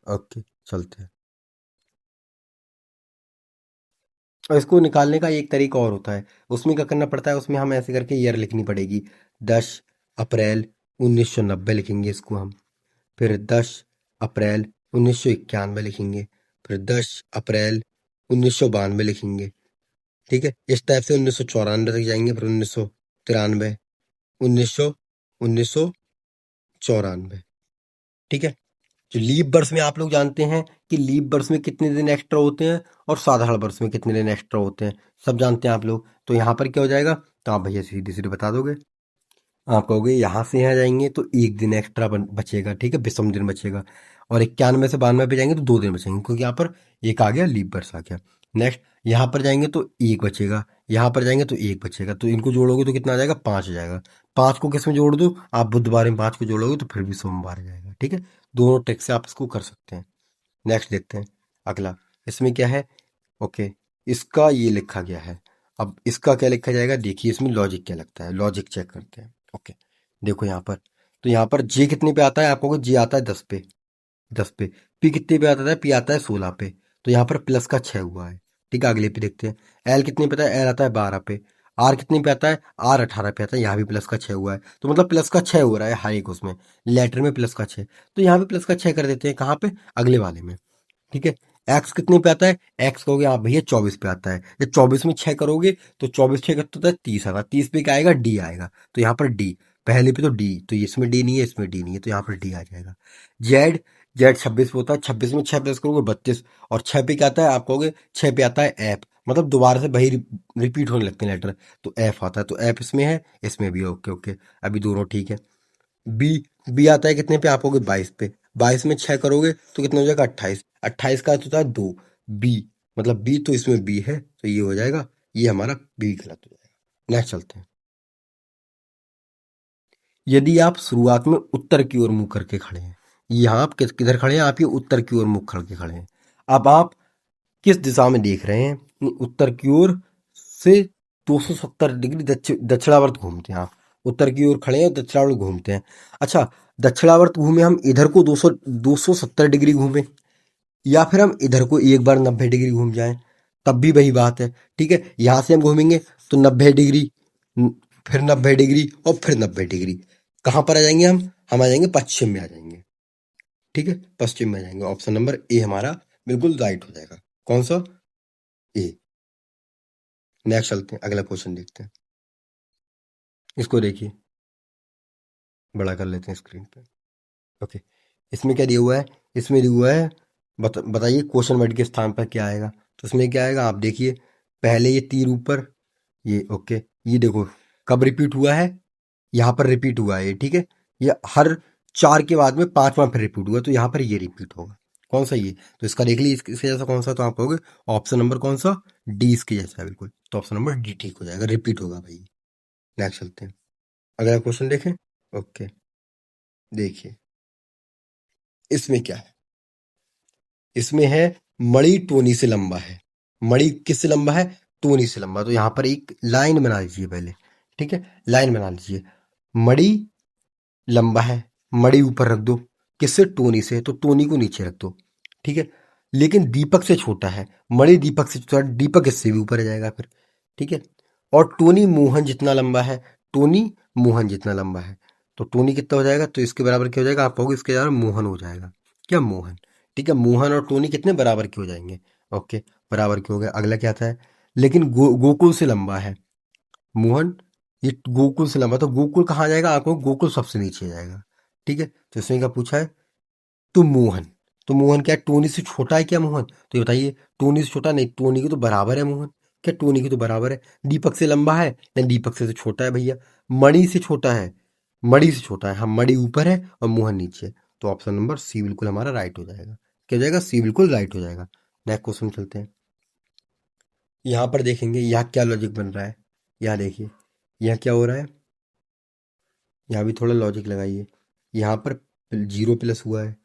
ओके, चलते हैं। और इसको निकालने का एक तरीका और होता है, उसमें क्या करना पड़ता है, उसमें हम ऐसे करके ईयर लिखनी पड़ेगी। 10 अप्रैल 1990 लिखेंगे इसको हम। फिर 10 अप्रैल 1991 लिखेंगे। फिर 10 अप्रैल 1992 लिखेंगे। ठीक है, इस टाइप से 1994 तक जाएंगे, फिर 1993, 1994। ठीक है, जो लीप वर्ष में आप लोग जानते हैं कि लीप वर्ष में कितने दिन एक्स्ट्रा होते हैं और साधारण वर्ष में कितने दिन एक्स्ट्रा होते हैं, सब जानते हैं आप लोग। तो यहाँ पर क्या हो जाएगा? तो आप भैया सीधे सीधे बता दोगे। आप कहोगे यहाँ से यहाँ जाएंगे तो एक दिन एक्स्ट्रा बचेगा। ठीक है, विषम दिन बचेगा। और 91 से 92 पे जाएंगे तो 2 दिन बचेंगे, क्योंकि यहाँ पर एक आ गया, लीप वर्ष आ गया। नेक्स्ट, यहाँ पर जाएंगे तो एक बचेगा, यहाँ पर जाएंगे तो एक बचेगा, तो इनको जोड़ोगे तो कितना आ जाएगा? 5 आ जाएगा। 5 को किस में जोड़ दो आप? बुधवार में 5 को जोड़ोगे तो फिर भी सोमवार आ जाएगा। ठीक है, दोनों ट्रिक से आप इसको कर सकते हैं। नेक्स्ट देखते हैं अगला, इसमें क्या है? ओके, इसका ये लिखा गया है। अब इसका क्या लिखा जाएगा, देखिए इसमें लॉजिक क्या लगता है, लॉजिक चेक करते हैं। ओके, देखो यहाँ पर, तो यहाँ पर जे कितने पे आता है? आपको जे आता है 10 पे, 10 पे। पी कितने पे आता है? पी आता है 16 पे, तो यहाँ पर प्लस का 6 हुआ है। ठीक है, अगले पे देखते हैं। एल कितने पे आता है? एल आता है 12 पे। आर कितने पे आता है? आर 18 पे आता है, यहाँ भी प्लस का 6 हुआ है, तो मतलब प्लस का 6 हो रहा है हर एक उसमें, लेटर में प्लस का 6। तो यहाँ पे प्लस का 6 कर देते हैं, कहाँ पे? अगले वाले में। ठीक है, एक्स कितने पे आता है? एक्स कहोगे आप भैया 24 पे आता है। जब 24 में 6 करोगे तो 24 6 कितना होता है? 30 आएगा। 30 पे क्या आएगा? डी आएगा, तो यहाँ पर डी, पहले पे तो डी, तो इसमें डी नहीं है, इसमें डी नहीं है, तो यहाँ पर डी आ जाएगा। जेड, जेड 26 पे होता है, 26 में 6 प्लस करोगे 32, और 6 पे क्या आता है? आप कहोगे 6 पे आता है एफ, मतलब दोबारा से वही रिपीट होने लगते हैं लेटर, तो एफ आता है, तो एफ इसमें है, इसमें भी। ओके ओके, अभी दोनों ठीक है। बी, बी आता है कितने पे? आप होगे 22 पे। 22 में 6 करोगे तो कितना हो जाएगा? 28। 28 का अर्थ होता है 2। बी, मतलब बी, तो इसमें बी है, तो ये हो जाएगा, ये हमारा बी गलत हो जाएगा। नेक्स्ट चलते हैं। यदि आप शुरुआत में उत्तर की ओर मुंह करके खड़े हैं, यहाँ आप किधर खड़े हैं? आप ये उत्तर की ओर मुख करके खड़े हैं। अब आप किस दिशा में देख रहे हैं? उत्तर की ओर से 270 डिग्री दक्षिणावर्त घूमते हैं आप। उत्तर की ओर खड़े हैं, दक्षिणावर्त घूमते हैं। अच्छा, दक्षिणावर्त घूमे हम, इधर को 270 डिग्री घूमे, या फिर हम इधर को एक बार 90 डिग्री घूम जाएं, तब भी वही बात है। ठीक है, यहां से हम घूमेंगे तो 90 डिग्री, न- फिर 90 डिग्री, और फिर 90 डिग्री। कहां पर आ जाएंगे हम आ जाएंगे पश्चिम में आ जाएंगे। ठीक है, पश्चिम में आ जाएंगे। ऑप्शन नंबर ए हमारा बिल्कुल राइट हो जाएगा। कौन सा? ए। नेक्स्ट चलते हैं, अगला क्वेश्चन देखते हैं। इसको देखिए, बड़ा कर लेते हैं स्क्रीन पे। ओके, इसमें क्या दिया हुआ है? इसमें दिया हुआ है, बताइए क्वेश्चन वर्ड के स्थान पर क्या आएगा। तो इसमें क्या आएगा आप देखिए, पहले ये तीर ऊपर, ये ओके, ये देखो कब रिपीट हुआ है? यहाँ पर रिपीट हुआ है ये। ठीक है, ये हर 4 के बाद में 5वां फिर रिपीट हुआ, तो यहाँ पर ये रिपीट होगा। कौन सा? ये। तो इसका देख लीजिए, इसके जैसा कौन सा, तो आप कहोगे ऑप्शन नंबर कौन सा? डी इसके जैसा है बिल्कुल, तो ऑप्शन नंबर डी ठीक हो जाएगा, रिपीट होगा भाई। नेक्स्ट चलते हैं, अगला क्वेश्चन देखें। ओके, देखिए इसमें क्या है? इसमें है मणि टोनी से लंबा है। मणि किससे लंबा है? टोनी से लंबा। तो यहाँ पर एक लाइन बना लीजिए पहले। ठीक है, लाइन बना लीजिए। मणि लंबा है, मणि ऊपर रख दो, किससे? टोनी से, तो टोनी को नीचे रख दो। ठीक है, लेकिन दीपक से छोटा है। मणि दीपक से छोटा, दीपक इससे भी ऊपर जाएगा फिर। ठीक है, और टोनी मोहन जितना लंबा है, टोनी मोहन जितना लंबा है, तो टोनी कितना हो जाएगा? तो इसके बराबर क्या हो जाएगा? आप कहोगे इसके बराबर मोहन हो जाएगा। क्या? मोहन। ठीक है, मोहन और टोनी कितने बराबर के हो जाएंगे? ओके, बराबर के हो गए। अगला क्या था है? लेकिन गोकुल से लंबा है मोहन, ये गोकुल से लंबा, तो गोकुल कहाँ जाएगा? आपको गोकुल सबसे नीचे जाएगा। ठीक है, तो इसमें क्या पूछा है? तो मोहन, तो मोहन क्या टोनी से छोटा है क्या मोहन? तो ये बताइए, टोनी से छोटा नहीं, टोनी के तो बराबर है मोहन। क्या टोनी की तो बराबर है? दीपक से लंबा है? नहीं, दीपक से तो छोटा है भैया। मणि से छोटा है? मणि से छोटा है, हाँ, मणि ऊपर है और मोहन नीचे है। तो ऑप्शन नंबर सी बिल्कुल हमारा राइट हो जाएगा। क्या हो जाएगा? सी बिल्कुल राइट हो जाएगा। नेक्स्ट क्वेश्चन चलते हैं। यहाँ पर देखेंगे यहाँ क्या लॉजिक बन रहा है। यहाँ देखिए, यहाँ क्या हो रहा है। यहाँ भी थोड़ा लॉजिक लगाइए। यहाँ पर 0 प्लस हुआ है,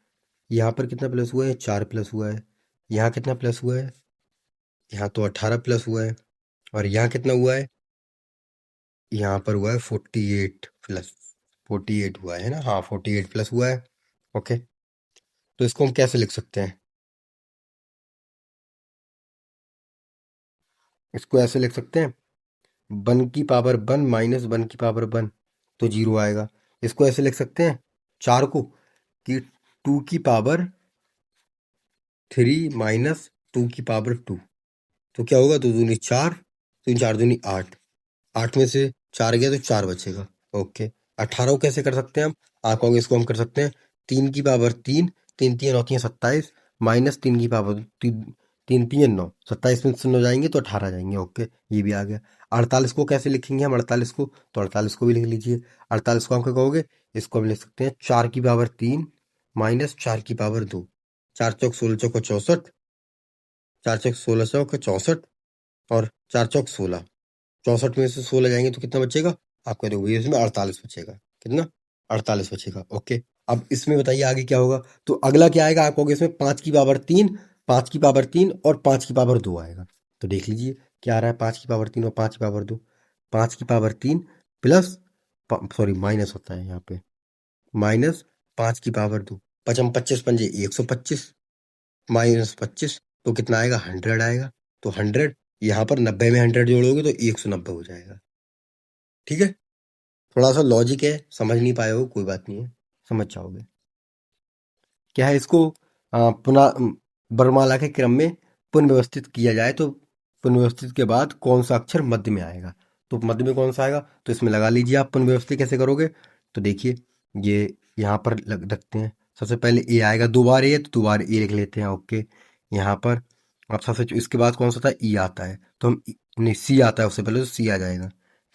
यहाँ पर कितना प्लस हुआ है? 4 प्लस हुआ है। यहाँ कितना प्लस हुआ है? यहाँ तो 18 प्लस हुआ है। और यहाँ कितना हुआ है? यहाँ पर हुआ है 48 प्लस, 48 हुआ है ना? हाँ, 48 प्लस हुआ है। ओके, तो इसको हम कैसे लिख सकते हैं? इसको ऐसे लिख सकते हैं, 1 की पावर 1 माइनस 1 की पावर 1, तो 0 आएगा। इसको ऐसे लिख सकते हैं, 4 को, कि 2 की पावर 3 माइनस 2 की पावर 2, तो क्या होगा? 2 दूनी 4, 3 4 दूनी 8, 8 में से 4 गया तो 4 बचेगा। ओके, 18 को कैसे कर सकते हैं हम? आप कहोगे इसको हम कर सकते हैं 3 की पावर 3, 3 3 होती है 27, माइनस 3 की पावर 3, 3 3 9, 27 में से 9 जाएंगे तो 18 जाएंगे। ओके, ये भी आ गया। 48 को कैसे लिखेंगे हम? 48 को, तो 48 को भी लिख लीजिए। 48 को हम क्या कहोगे? इसको हम लिख सकते हैं 4 की पावर 3 माइनस 4 की पावर 2, 4 चौक 16 चौका 64, 4 चौक 16 चौका 64, और 4 चौक 16, 64 में से 16 जाएंगे तो कितना बचेगा? आप कह दोगे इसमें 48 बचेगा। कितना? 48 बचेगा। ओके, अब इसमें बताइए आगे क्या होगा। तो अगला क्या आएगा? आप कहोगे इसमें 5 की पावर 3, 5 की पावर 3 और 5 की पावर 2 आएगा। तो देख लीजिए क्या आ रहा है, 5 की पावर 3 और 5 की पावर 2। 5 की पावर 3 प्लस, सॉरी माइनस होता है यहाँ पे, माइनस 5 की पावर 2, पचम 25 पंजे 125, -25, तो कितना आएगा? 100 आएगा। तो 100, यहाँ पर 90 में 100 जोड़ोगे तो 190 हो जाएगा। ठीक है, थोड़ा सा लॉजिक है, समझ नहीं पाए हो कोई बात नहीं है, समझ जाओगे। क्या है इसको पुनः वर्णमाला के क्रम में पुनर्व्यवस्थित किया जाए तो पुनर्व्यवस्थित के बाद कौन सा अक्षर मध्य में आएगा? तो मध्य में कौन सा आएगा? तो इसमें लगा लीजिए आप, पुनर्व्यवस्थित कैसे करोगे? तो देखिए, ये यहाँ पर रखते हैं। सबसे पहले ए आएगा, 2 बार ए है तो 2 बार ए लिख लेते हैं। ओके, यहाँ पर अब सबसे इसके बाद कौन सा था? ई आता है, तो हम नहीं, सी आता है उससे पहले, तो सी आ जाएगा।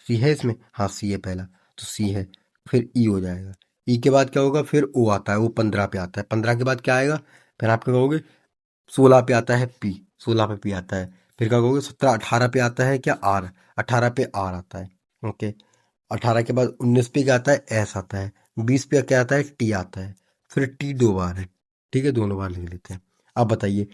सी है इसमें? हाँ, सी है पहला, तो सी है, फिर ई हो जाएगा। ई के बाद क्या होगा? फिर ओ आता है, वो 15 पे आता है। 15 के बाद क्या आएगा? फिर आप क्या कहोगे? 16 पे आता है पी, 16 पे पी आता है। फिर क्या कहोगे? 17 18 पे आता है क्या? आर, 18 पे आर आता है। ओके, 18 के बाद 19 पे क्या आता है? एस आता है। 20 पे क्या आता है? टी आता है। फिर टी 2 बार है। ठीक है, दोनों बार लिख लेते हैं। अब बताइए,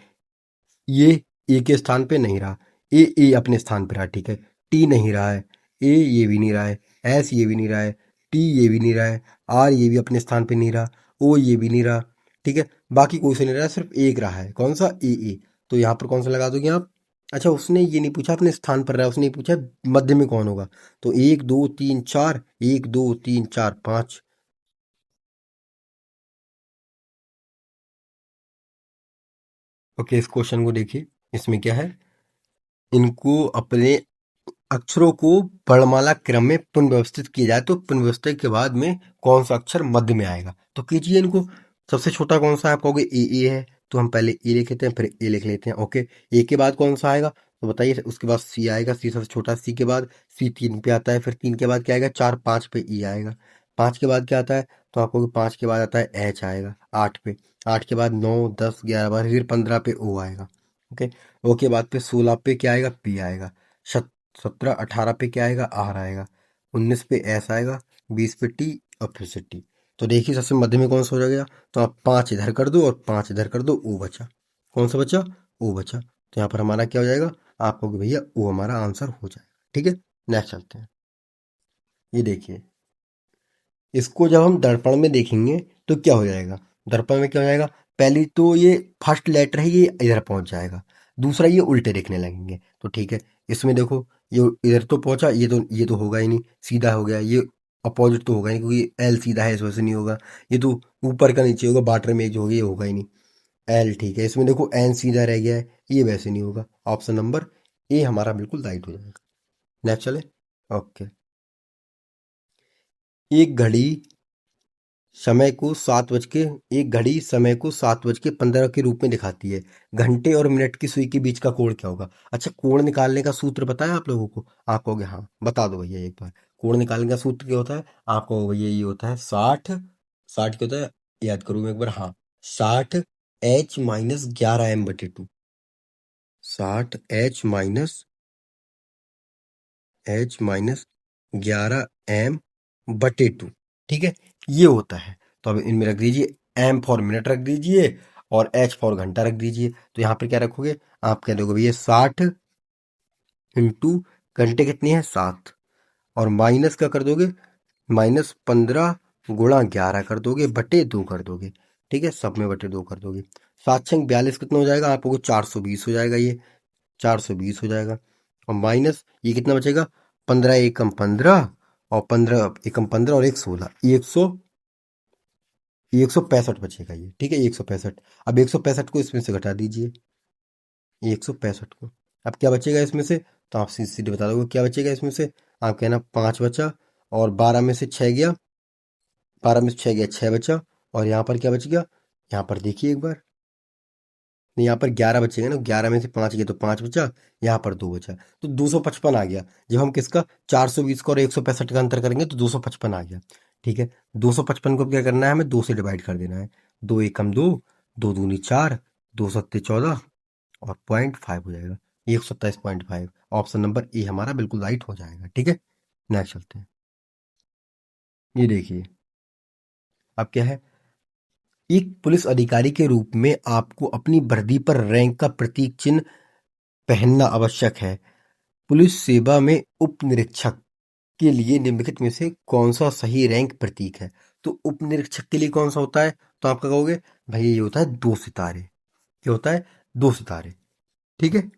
ये ए के स्थान पे नहीं रहा, ए अपने स्थान पे रहा। ठीक है, टी नहीं रहा है, ए ये भी नहीं रहा है, एस ये भी नहीं रहा है, टी ये भी नहीं रहा है, आर ये भी अपने स्थान पे नहीं रहा, ओ ये भी नहीं रहा। ठीक है, बाकी कोई से नहीं रहा, सिर्फ एक रहा है। कौन सा? ए। तो यहाँ पर कौन सा लगा दोगे आप? अच्छा, उसने ये नहीं पूछा अपने स्थान पर रहा, उसने ये पूछा मध्य में कौन होगा। तो 1 2 3 4, 1 2 3 4 5। ओके, इस क्वेश्चन को देखिए, इसमें क्या है, इनको अपने अक्षरों को वर्णमाला क्रम में पुनर्व्यवस्थित किया जाए तो पुनर्व्यवस्थित के बाद में कौन सा अक्षर मध्य में आएगा? तो कीजिए इनको। सबसे छोटा कौन सा है? आप कहोगे ए है, तो हम पहले ए लिख लेते हैं, फिर ए लिख लेते हैं। ओके, ए के बाद कौन सा आएगा? तो बताइए। उसके बाद सी आएगा, सी सबसे छोटा, सी के बाद सी 3 पे आता है, फिर 3 के बाद क्या आएगा? 4 5 पे ई आएगा। 5 के बाद क्या आता है? तो आप कहोगे 5 के बाद आता है एच आएगा 8 पे। 8 के बाद 9 10 11 12, फिर 15 पे ओ आएगा। ओके, ओ के बाद पे 16 पे क्या आएगा? पी आएगा। 17 18 पे क्या आएगा? आर आएगा। 19 पे एस आएगा। 20 पे टी, और फिर से टी। तो देखिए सबसे मध्य में कौन सा हो जाएगा? तो आप 5 इधर कर दो और 5 इधर कर दो, ओ बचा। कौन सा बचा? ओ बचा। तो यहाँ पर हमारा क्या हो जाएगा? आप कहोगे भैया ओ हमारा आंसर हो जाएगा। ठीक है, नेक्स्ट चलते हैं। ये देखिए, इसको जब हम दर्पण में देखेंगे तो क्या हो जाएगा? दर्पण में क्या हो जाएगा? पहली तो ये फर्स्ट लेटर है, ये इधर पहुंच जाएगा। दूसरा, ये उल्टे दिखने लगेंगे। तो ठीक है, इसमें देखो, ये इधर तो पहुंचा, ये तो होगा ही नहीं, सीधा हो गया। ये अपोजिट तो होगा ही नहीं, क्योंकि एल सीधा है, इस वजह से नहीं होगा। ये तो ऊपर का नीचे होगा, बाटर में जो होगा, ये होगा ही नहीं। एल ठीक है, इसमें देखो एन सीधा रह गया है, ये वैसे नहीं होगा। ऑप्शन नंबर ए हमारा बिल्कुल राइट हो जाएगा। नेक्स्ट चले। ओके, एक घड़ी समय को 7 बज के 1 घड़ी समय को 7 बज के 15 के रूप में दिखाती है। घंटे और मिनट की सुई के बीच का कोण क्या होगा? अच्छा, कोण निकालने का सूत्र पता है आप लोगों को? आप कहोगे हाँ, बता दो भैया एक बार। कोण निकालने का सूत्र क्या होता है? आप कहोगे भैया ये होता है 60। 60 क्या होता है? याद करूँ मैं एक बार। हाँ, 60 H - 11 M/2। 60H - 11 M/2। ठीक है, ये होता है। तो अब इनमें रख दीजिए, एम फॉर मिनट रख दीजिए और एच फॉर घंटा रख दीजिए। तो यहाँ पर क्या रखोगे? आप कह दोगे भैया 60 इंटू घंटे कितनी है? 7। और माइनस क्या कर दोगे? -15 × 11 कर दोगे, बटे 2 कर दोगे। ठीक है, सब में बटे 2 कर दोगे। 7×6 = 42 कितना हो जाएगा? आप लोगों को 420 हो जाएगा। ये 420 हो जाएगा। और माइनस ये कितना बचेगा? 15 × 1 = 15 और 15 × 1 = 15 और 1 = 16। 165 बचेगा ये। ठीक है, 165। अब 165 को इसमें से घटा दीजिए, 165 को। अब क्या बचेगा इसमें से? तो आप सीधे सीधे बता दोगे क्या बचेगा इसमें से। आप कहना 5 बचा और 12 में से 6 गया, 12 में से 6 गया, 6 बचा। और यहाँ पर क्या बच गया? यहाँ पर देखिए एक बार, यहाँ पर 11 बचेगा ना, 11 में से 5 गया तो 5 बचा, यहाँ पर 2 बचा, तो 255 आ गया। जब हम किसका 420 का और 165 का अंतर करेंगे तो 255 आ गया। ठीक है, 255 को क्या करना है? हमें 2 से डिवाइड कर देना है। 2 एकम 2, 2 दूनी 4, 2 सत्ते 14 और 0.5 हो जाएगा। 127.5। ऑप्शन नंबर ए हमारा बिल्कुल राइट हो जाएगा। ठीक है, नेक्स्ट चलते हैं। ये देखिए, अब क्या है? एक पुलिस अधिकारी के रूप में आपको अपनी वर्दी पर रैंक का प्रतीक चिन्ह पहनना आवश्यक है। पुलिस सेवा में उप निरीक्षक के लिए निम्नलिखित में से कौन सा सही रैंक प्रतीक है? तो उप निरीक्षक के लिए कौन सा होता है? तो आप क्या कहोगे? भाई ये होता है 2 सितारे। क्या होता है? 2 सितारे। ठीक है,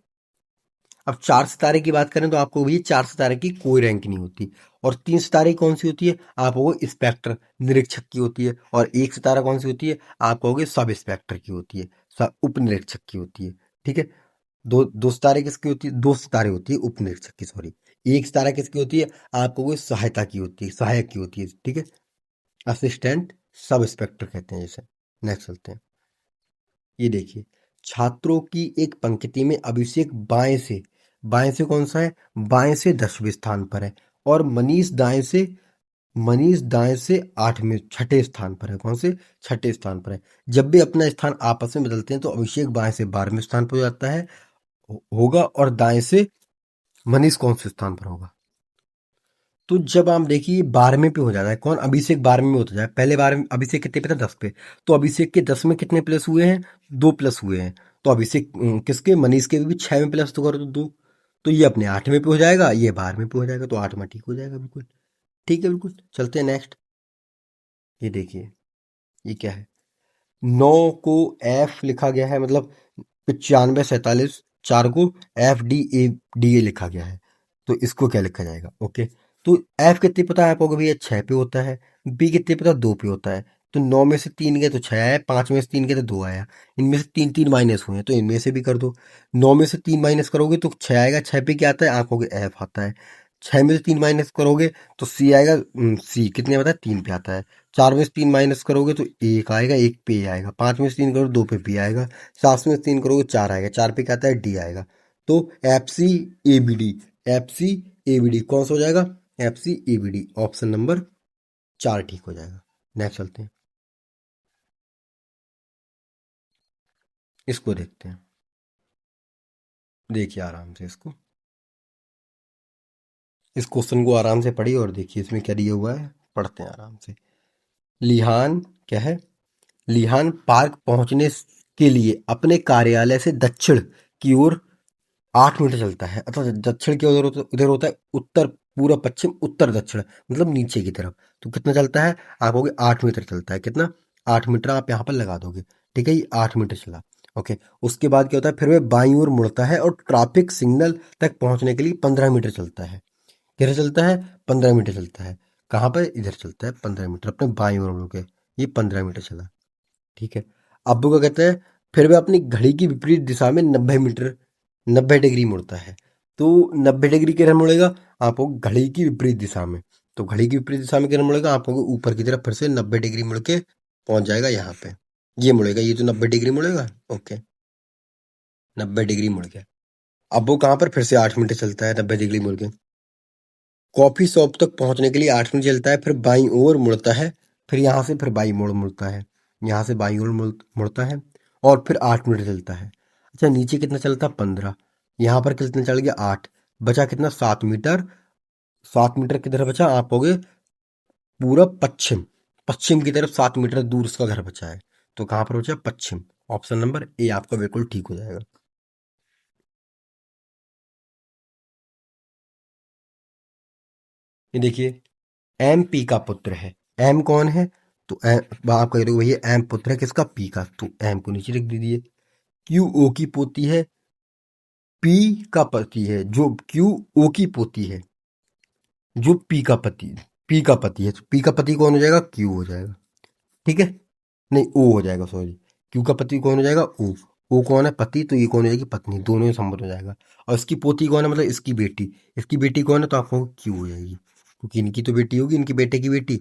अब 4 सितारे की बात करें तो आपको भी 4 सितारे की कोई रैंक नहीं होती। और 3 सितारे की कौन सी होती है? आप कहोगे इंस्पेक्टर निरीक्षक की होती है। और 1 सितारा कौन सी होती है? आप कहोगे सब इंस्पेक्टर की होती है, सब उप निरीक्षक की होती है। ठीक है, दो दो सितारे किसकी होती है? 2 सितारे होती है उप निरीक्षक की, सॉरी। 1 सितारा किसकी होती है? आप कहोगे सहायता की होती है, सहायक की होती है। ठीक है, असिस्टेंट सब इंस्पेक्टर कहते हैं जैसे। नेक्स्ट चलते हैं। ये देखिए, छात्रों की एक पंक्ति में अभिषेक बाएं से कौन सा है? बाएं से 10वें स्थान पर है। और मनीष दाएं से 8वें, छठे स्थान पर है। कौन से? छठे स्थान पर है। जब भी अपना स्थान आपस में बदलते हैं तो अभिषेक बाएं से 12वें स्थान पर हो जाता है, होगा, और दाएं से मनीष कौन से स्थान पर होगा? तो जब आप देखिए 12वें पे हो जाता है कौन? अभिषेक 12वें में होता है। पहले बार में अभिषेक कितने पे था? 10 पे। तो अभिषेक के 10 में कितने प्लस हुए हैं? 2 प्लस हुए हैं। तो अभिषेक किसके? मनीष के भी 6 में प्लस तो करो तो 2। तो ये अपने 8वें पे हो जाएगा, ये 12वें पे हो जाएगा, तो 8वां ठीक हो जाएगा बिल्कुल। ठीक है, बिल्कुल। चलते हैं नेक्स्ट। ये देखिए, ये क्या है? 9 को एफ लिखा गया है, मतलब 95 47, 4 को FDADA लिखा गया है। तो इसको क्या लिखा जाएगा? ओके, तो एफ कितने पता है आपको? भैया 6 पे होता है। बी कितने पता? 2 पे होता है। तो 9 में से 3 गए तो 6 आया, 5 में से 3 गए तो 2 आया। इनमें से 3 3 माइनस हुए हैं तो इनमें से भी कर दो। 9 में से 3 माइनस करोगे तो 6 आएगा। 6 पे क्या आता है? आप कहोगे एफ आता है। 6 में से 3 माइनस करोगे तो सी आएगा। सी कितने आता है? 3 पे आता है। 4 में से 3 माइनस करोगे तो 1 आएगा, 1 पे आएगा। 5 में से 3 करोगे 2 पे बी आएगा। 7 में से 3 करोगे 4 आएगा, 4 पे क्या आता है? डी आएगा। तो F C A B D कौन सा हो जाएगा? FCABD ऑप्शन नंबर 4 ठीक हो जाएगा। नेक्स्ट चलते हैं, इसको देखते हैं। देखिए आराम से इसको, इस क्वेश्चन को आराम से पढ़िए और देखिए इसमें क्या दिया हुआ है। पढ़ते हैं आराम से। लिहान क्या है? लिहान पार्क पहुंचने के लिए अपने कार्यालय से दक्षिण की ओर 8 मीटर चलता है। अथवा दक्षिण के उधर होता है उत्तर, पूर्व, पश्चिम, उत्तर, दक्षिण, मतलब नीचे की तरफ। तो कितना चलता है? आप कहोगे 8 मीटर चलता है। कितना? 8 मीटर आप यहाँ पर लगा दोगे। ठीक है, ये 8 मीटर चला। ओके, उसके बाद क्या होता है? फिर वह बाईं ओर मुड़ता है और ट्रैफिक सिग्नल तक पहुंचने के लिए 15 मीटर चलता है। किधर चलता है? 15 मीटर चलता है। कहाँ पर? इधर चलता है 15 मीटर, अपने बाईं ओर मुड़ के। ये 15 मीटर चला। ठीक है, अब वो क्या कहते हैं? फिर वह अपनी घड़ी की विपरीत दिशा में 90 मीटर, 90 डिग्री मुड़ता है। तो 90 डिग्री किधर मुड़ेगा? आपको घड़ी की विपरीत दिशा में। तो घड़ी की विपरीत दिशा में किरण मुड़ेगा, आप कहोगे ऊपर की तरफ फिर से 90 डिग्री मुड़ के पहुंच जाएगा यहाँ पे। ये मुड़ेगा, ये तो 90 डिग्री मुड़ेगा। ओके, 90 डिग्री मुड़ गया। अब वो कहाँ पर फिर से 8 मिनट चलता है 90 डिग्री मुड़ के। कॉफी शॉप तक पहुंचने के लिए 8 मिनट चलता है, फिर बाईं ओर मुड़ता है, फिर यहाँ से फिर बाईं ओर मुड़ता है, यहाँ से बाईं ओर मुड़ता है, और फिर 8 मिनट चलता है। अच्छा, नीचे कितना चलता है? 15। यहाँ पर कितना चल गया? 8। बचा कितना? 7 मीटर। 7 मीटर किधर बचा? आप कहोगे पूरा पश्चिम, पश्चिम की तरफ 7 मीटर दूर उसका घर बचा है। तो कहाँ पर बचा? पश्चिम। ऑप्शन नंबर ए आपका बिल्कुल ठीक हो जाएगा। ये देखिए, एम पी का पुत्र है। एम कौन है? तो एम आप कह रहे हो भैया एम पुत्र है किसका? पी का, तो एम को नीचे लिख दीजिए। क्यू ओ की पोती है, पी का पति है। जो क्यू ओ की पोती है, जो पी का पति, पी का पति है, तो पी का पति कौन हो जाएगा? क्यू हो जाएगा। ठीक है, नहीं ओ हो जाएगा, सॉरी। क्यू का पति कौन हो जाएगा? ओ। ओ कौन है? पति, तो ये कौन हो जाएगी? पत्नी। दोनों ही संबंध हो जाएगा। और इसकी पोती कौन है? मतलब इसकी बेटी। इसकी बेटी कौन है? तो आपको क्यू हो जाएगी, क्योंकि इनकी तो बेटी होगी, इनके बेटे की बेटी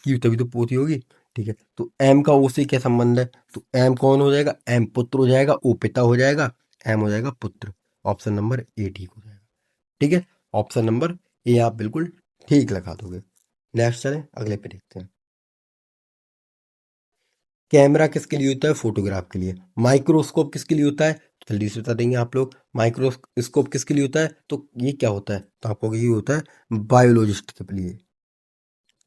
क्यू, तभी तो पोती होगी। ठीक है, तो एम का ओ से क्या संबंध है? तो एम कौन हो जाएगा? एम पुत्र हो जाएगा, ओ पिता हो जाएगा, एम हो जाएगा पुत्र। ऑप्शन नंबर ए ठीक हो जाएगा। ठीक है, ऑप्शन नंबर ए आप बिल्कुल ठीक लगा दोगे। नेक्स्ट चलें, अगले पे देखते हैं। कैमरा किसके लिए होता है? फोटोग्राफ के लिए। माइक्रोस्कोप किसके लिए होता है? तो जल्दी से बता देंगे आप लोग। माइक्रोस्कोप किसके लिए होता है? तो ये क्या होता है? तो आपको ये होता है बायोलॉजिस्ट के लिए।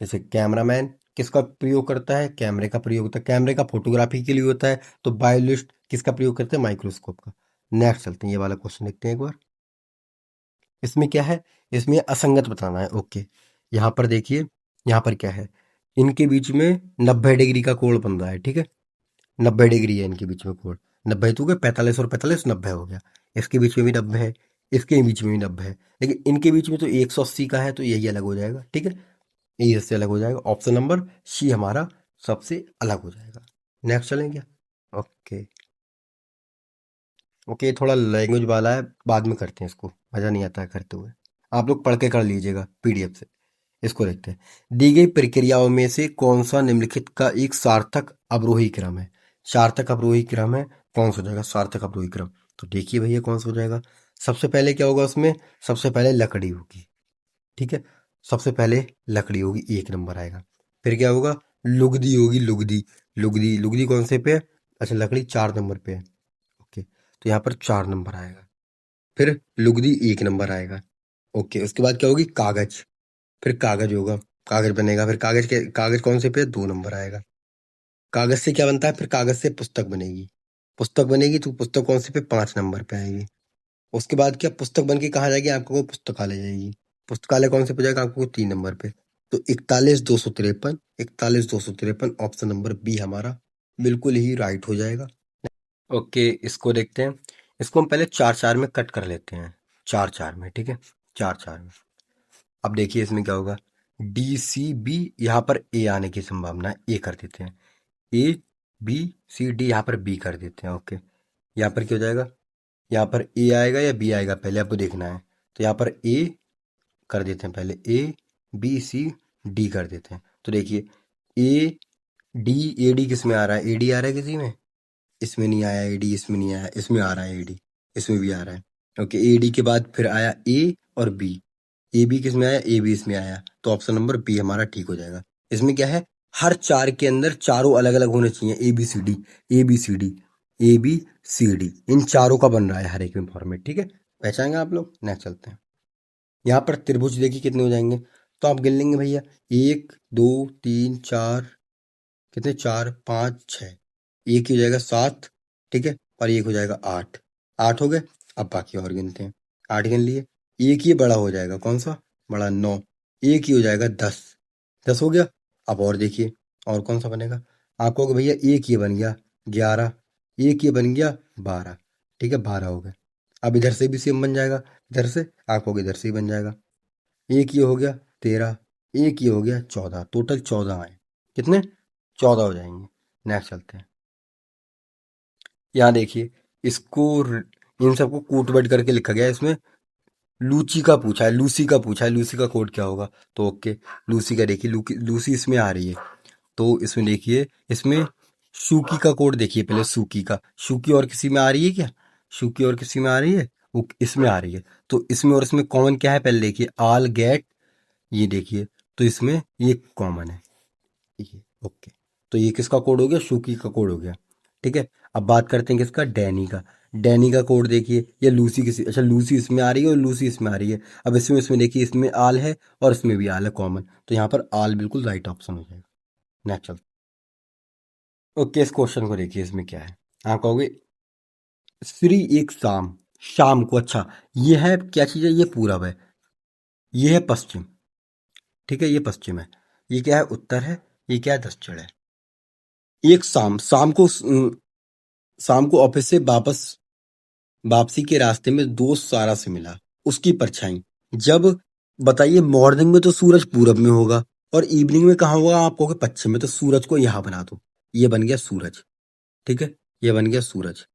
जैसे कैमरामैन किसका प्रयोग करता है? कैमरे का प्रयोग होता है। कैमरे का फोटोग्राफी के लिए होता है, तो बायोलॉजिस्ट किसका प्रयोग करते हैं? माइक्रोस्कोप का। नेक्स्ट चलते हैं, ये वाला क्वेश्चन देखते हैं एक बार। इसमें क्या है? इसमें असंगत बताना है। ओके, यहाँ पर देखिए, यहाँ पर क्या है? इनके बीच में 90 डिग्री का कोण बन रहा है। ठीक है, 90 डिग्री है इनके बीच में कोण। 90 तो हो गया, 45 और 45 90 हो गया। इसके बीच में भी 90 है, इसके बीच में भी 90 है, लेकिन इनके बीच में तो 180 का है, तो यही अलग हो जाएगा। ठीक है, यही इससे अलग हो जाएगा। ऑप्शन नंबर सी हमारा सबसे अलग हो जाएगा। नेक्स्ट चलेंगे। ओके। ओके, थोड़ा लैंग्वेज वाला है, बाद में करते हैं इसको, मज़ा नहीं आता है करते हुए। आप लोग पढ़ के कर लीजिएगा पीडीएफ से। इसको देखते हैं। दी गई प्रक्रियाओं में से कौन सा निम्नलिखित का एक सार्थक अवरोही क्रम है? सार्थक अवरोही क्रम है, कौन सा हो जाएगा सार्थक अवरोही क्रम? तो देखिए भैया कौन सा हो जाएगा। सबसे पहले क्या होगा उसमें? सबसे पहले लकड़ी होगी। ठीक है, सबसे पहले लकड़ी होगी, 1 नंबर आएगा। फिर क्या होगा? लुगदी होगी, लुगदी। लुगदी, लुगदी कौन से पे है? अच्छा, लकड़ी 4 नंबर पे है। ओके, तो यहाँ पर 4 नंबर आएगा। फिर लुगदी 1 नंबर आएगा। ओके, उसके बाद क्या होगी? कागज। फिर कागज होगा, कागज बनेगा। फिर कागज कौन से पे? 2 नंबर आएगा। कागज से क्या बनता है? फिर कागज से पुस्तक बनेगी। पुस्तक बनेगी तो पुस्तक कौन से पे? 5 नंबर पे आएगी। उसके बाद क्या? पुस्तक बन के कहाँ जाएगी? आपको वो पुस्तकालय जाएगी। पुस्तकालय कौन से पे जाएगा? आपको 3 नंबर पे। तो 41 253, 41 253 ऑप्शन नंबर बी हमारा बिल्कुल ही राइट हो जाएगा। ओके, इसको देखते हैं। इसको हम पहले 4 4 में कट कर लेते हैं। 4 4 में, ठीक है, 4 4 में। अब देखिए इसमें क्या होगा? डी सी बी, यहाँ पर ए आने की संभावना है, ए कर देते हैं। ए बी सी डी, यहाँ पर बी कर देते हैं। ओके, यहाँ पर क्या हो जाएगा? यहाँ पर ए आएगा या बी आएगा, पहले आपको देखना है। तो यहाँ पर ए कर देते हैं, पहले ए बी सी डी कर देते हैं। तो देखिए, ए डी, ए डी किस में आ रहा है? ए डी आ रहा है किसी में? इसमें नहीं आया ए डी, इसमें नहीं आया, इसमें आ रहा है ए डी, इसमें भी आ रहा है। ओके, ए डी के बाद फिर आया ए और बी। ए बी किस में आया? ए बी इसमें आया, तो ऑप्शन नंबर बी हमारा ठीक हो जाएगा। इसमें क्या है? हर चार के अंदर चारों अलग अलग होने चाहिए। A B C D, A B C D, A B C D, इन चारों का बन रहा है हर एक में फॉर्मेट। ठीक है, पहचानेंगे आप लोग। नेक्स्ट चलते हैं। यहाँ पर त्रिभुज देखिए कितने हो जाएंगे, तो आप गिन लेंगे भैया। 1 2 3 4, कितने? 4 5 6। एक ही हो जाएगा 7। ठीक है, और एक हो जाएगा 8। 8 हो गए। अब बाकी और गिनते हैं। 8 गिन लिए। एक ही बड़ा हो जाएगा, कौन सा बड़ा? 9। एक ही हो जाएगा 10। 10 हो गया। अब और देखिए, और कौन सा बनेगा? आप कहोगे भैया एक ये बन गया 11, एक ये बन गया 12। ठीक है, 12 हो गए। अब इधर से भी सेम बन जाएगा, इधर से आप कहोगे इधर से ही बन जाएगा। एक ये हो गया 13, एक ये हो गया 14, टोटल 14 आए। कितने? 14 हो जाएंगे। नेक्स्ट चलते हैं। यहाँ देखिए, इसको इन सबको कूट बैठ करके लिखा गया है इसमें। लूची का पूछा है, लूसी का पूछा है, लूसी का कोड क्या होगा? तो ओके, लूसी का देखिए, लूसी इसमें आ रही है, तो इसमें देखिए, इसमें शूकी का कोड देखिए पहले, सूकी का, शूकी और किसी में आ रही है क्या? शूकी और किसी में आ रही है? वो इसमें आ रही है, तो इसमें और इसमें कॉमन क्या है पहले देखिए, आल गेट, ये देखिए, तो इसमें ये कॉमन है, ये ओके, तो ये किसका कोड हो गया? शूकी का कोड हो गया, ठीक है। अब बात करते हैं किसका? डैनी का। डैनी का कोड देखिए, ये लूसी किसी, अच्छा लूसी इसमें आ रही है और लूसी इसमें आ रही है। अब इसमें इसमें देखिए, इसमें आल है और इसमें भी आल है कॉमन, तो यहाँ पर आल बिल्कुल राइट ऑप्शन हो जाएगा। नेक्स्ट, ओके, इस क्वेश्चन को देखिए, इसमें क्या है? आप कहोगे श्री एक शाम, शाम को, अच्छा ये है क्या चीज़ है? ये पूरब है, ये है पश्चिम, ठीक है, ये पश्चिम है, ये क्या है? उत्तर है, ये क्या है? दक्षिण है। एक शाम, शाम को ऑफिस से वापसी के रास्ते में दोस्त सारा से मिला, उसकी परछाई, जब, बताइए, मॉर्निंग में तो सूरज पूरब में होगा और इवनिंग में कहाँ होगा? आप कहोगे पश्चिम में, तो सूरज को यहाँ बना दो, ये बन गया सूरज, ठीक है, ये बन गया सूरज,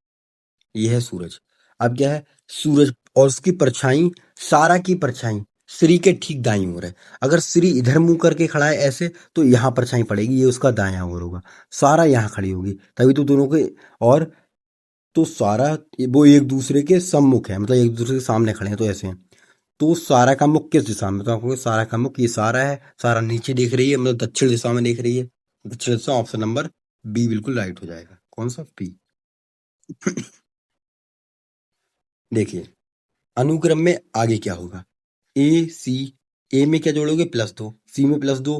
ये है सूरज। अब क्या है? सूरज और उसकी परछाई, सारा की परछाई श्री के ठीक दाईं ओर है। अगर श्री इधर मुंह करके खड़ा है ऐसे, तो यहाँ परछाई पड़ेगी, ये उसका दायां ओर होगा। सारा यहाँ खड़ी होगी, तभी तो दोनों के, और तो सारा, वो एक दूसरे के सम्मुख है, मतलब एक दूसरे के सामने खड़े हैं, तो ऐसे हैं। तो सारा का मुख किस दिशा में? तो आपको सारा का मुख, ये सारा है, सारा नीचे देख रही है, मतलब दक्षिण दिशा में देख रही है, दक्षिण दिशा, ऑप्शन नंबर बी बिल्कुल राइट हो जाएगा। कौन सा? बी। देखिए, अनुक्रम में आगे क्या होगा? ए सी, ए में क्या जोड़ोगे? +2, सी में +2,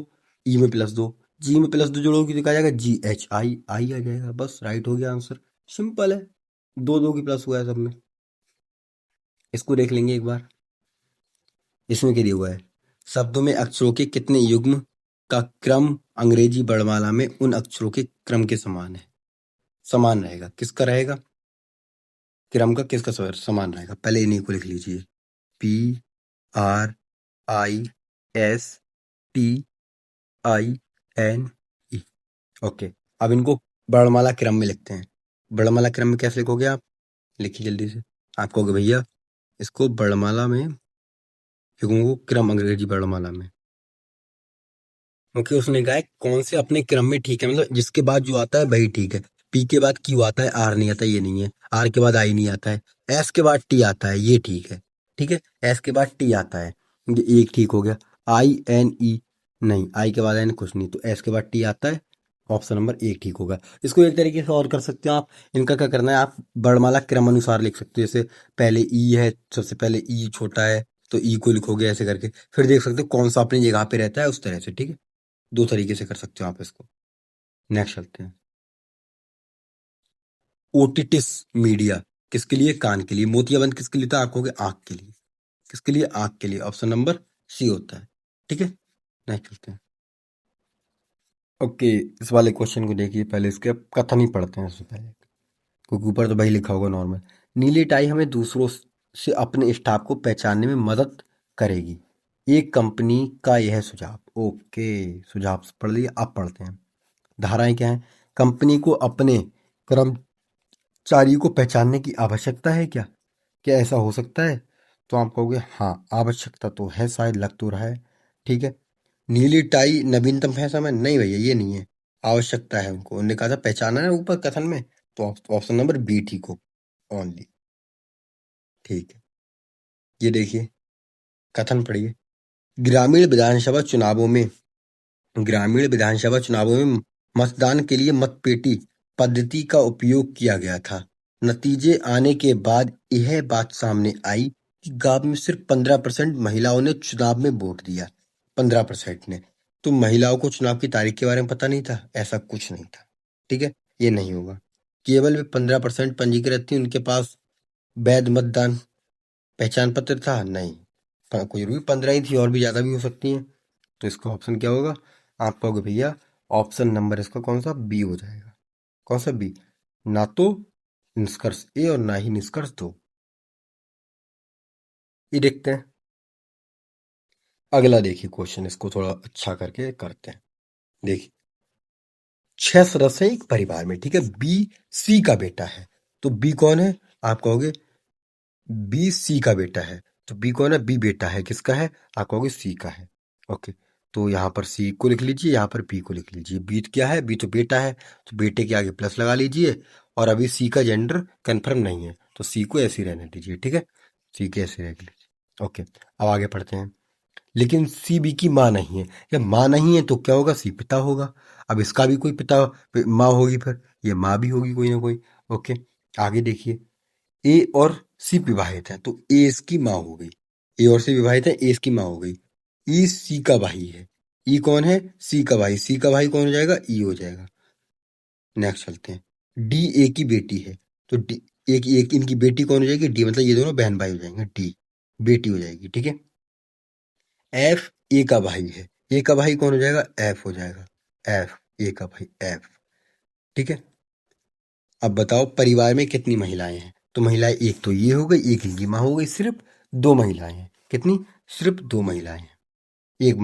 ई में +2, जी में +2 जोड़ोगे तो क्या आ जाएगा? जी एच आई, आई आ जाएगा, बस राइट हो गया आंसर। सिंपल है, दो दो की प्लस हुआ है सब में। इसको देख लेंगे एक बार, इसमें क्या दिया हुआ है? शब्दों में अक्षरों के कितने युग्म का क्रम अंग्रेजी वर्णमाला में उन अक्षरों के क्रम के समान है? समान रहेगा, किसका रहेगा? क्रम का किसका समान रहेगा? पहले इन्हीं को लिख लीजिए, P R I S T I N E, okay. अब इनको वर्णमाला क्रम में लिखते हैं। वर्णमाला क्रम में कैसे लिखोगे आप? लिखिए जल्दी से। आप कहोगे भैया इसको वर्णमाला में लिखूंगा, क्रम अंग्रेजी वर्णमाला में, क्योंकि उसने कहा है कौन से अपने क्रम में ठीक है, मतलब जिसके बाद जो आता है वही ठीक है। पी के बाद क्यू आता है, आर नहीं आता, ये नहीं है। आर के बाद आई नहीं आता है, एस के बाद टी आता है, ये ठीक है, ठीक है, एस के बाद टी आता है, ये एक ठीक हो गया। आई एन ई, नहीं, आई के बाद एन कुछ नहीं, तो एस के बाद टी आता है, ऑप्शन नंबर एक ठीक होगा। इसको एक तरीके से और कर सकते हो आप, इनका क्या करना है, आप वर्णमाला क्रम अनुसार लिख सकते हो। जैसे पहले ई है, सबसे पहले ई छोटा है, तो ई को लिखोगे ऐसे करके, फिर देख सकते हो कौन सा अपनी जगह पे रहता है, उस तरह से, ठीक है। दो तरीके से कर सकते हो आप इसको। नेक्स्ट चलते हैं, ओटिटिस मीडिया किसके लिए? कान के लिए। मोतियाबंद किसके लिए था? आंखों के, आंख के लिए, किसके लिए? आंख के लिए, ऑप्शन नंबर सी होता है, ठीक है। नेक्स्ट चलते हैं, ओके। इस वाले क्वेश्चन को देखिए, पहले इसके कथन ही पढ़ते हैं सबसे पहले, क्योंकि ऊपर तो वही लिखा होगा नॉर्मल। नीली टाई हमें दूसरों से अपने स्टाफ को पहचानने में मदद करेगी, एक कंपनी का यह सुझाव। ओके, सुझाव पढ़ लिए, अब पढ़ते हैं धाराएं क्या है। कंपनी को अपने कर्मचारियों को पहचानने की आवश्यकता है क्या? क्या ऐसा हो सकता है? तो आप कहोगे हाँ, आवश्यकता तो है, शायद लग तो रहा है, ठीक है। नीली टाई नवीनतम फैशन में नहीं भैया, ये नहीं है, आवश्यकता है उनको, उन्होंने कहा था पहचाना है ऊपर कथन में, तो ऑप्शन नंबर बी ठीक हो, ओनली, ठीक है। ये देखिए, कथन पढ़िए, ग्रामीण विधानसभा चुनावों में ग्रामीण विधानसभा चुनावों में मतदान के लिए मतपेटी पद्धति का उपयोग किया गया था। नतीजे आने के बाद यह बात सामने आई कि गांव में सिर्फ 15% महिलाओं ने चुनाव में वोट दिया। 15% ने, तो महिलाओं को चुनाव की तारीख के बारे में पता नहीं था? ऐसा कुछ नहीं था, ठीक है, ये नहीं होगा। केवल वे 15% पंजीकृत थी, उनके पास वैध मतदान पहचान पत्र था? नहीं, कोई भी 15 ही थी, और भी ज्यादा भी हो सकती हैं। तो इसका ऑप्शन क्या होगा? आप कहोगे भैया ऑप्शन नंबर इसका कौन सा? बी हो जाएगा। कौन सा? बी, ना तो निष्कर्ष ए और ना ही निष्कर्ष दो। ये देखते हैं, अगला देखिए क्वेश्चन, इसको थोड़ा अच्छा करके करते हैं। देखिए, 6 सदस्य हैं एक परिवार में, ठीक है, बी सी का बेटा है, तो बी कौन है? आप कहोगे बी सी का बेटा है, तो बी कौन है? बी बेटा है, किसका है? आप कहोगे सी का है। ओके, तो यहाँ पर सी को लिख लीजिए, यहाँ पर बी को लिख लीजिए। बी क्या है? बी तो बेटा है, तो बेटे के आगे प्लस लगा लीजिए। और अभी सी का जेंडर कंफर्म नहीं है, तो सी को ऐसे ही रहने दीजिए, ठीक है? सी के ऐसे रख लीजिए। ओके, अब आगे पढ़ते हैं। लेकिन सी बी की माँ नहीं है। जब माँ नहीं है तो क्या होगा? सी पिता होगा। अब इसका भी कोई पिता माँ होगी, फिर ये माँ भी होगी कोई ना कोई। ओके, आगे देखिए। ए और सी विवाहित है, तो ए इसकी माँ हो गई। ए और सी विवाहित है, ए इसकी माँ हो गई। ई सी का भाई है। ई कौन है? सी का भाई। सी का भाई कौन हो जाएगा? ई हो जाएगा। नेक्स्ट चलते हैं। डी ए की बेटी है, तो डी एक एक इनकी बेटी कौन हो जाएगी? डी, मतलब ये दोनों बहन भाई हो जाएंगे। डी बेटी हो जाएगी, ठीक है? एफ ए का भाई है। ए का भाई कौन हो जाएगा? एफ हो जाएगा। एफ, ए का भाई एफ, ठीक है? अब बताओ परिवार में कितनी महिलाएं हैं? तो महिलाएं एक तो ये हो गई, एक इनकी माँ हो गई। सिर्फ दो महिलाएं हैं। कितनी? सिर्फ दो महिलाएं हैं। एक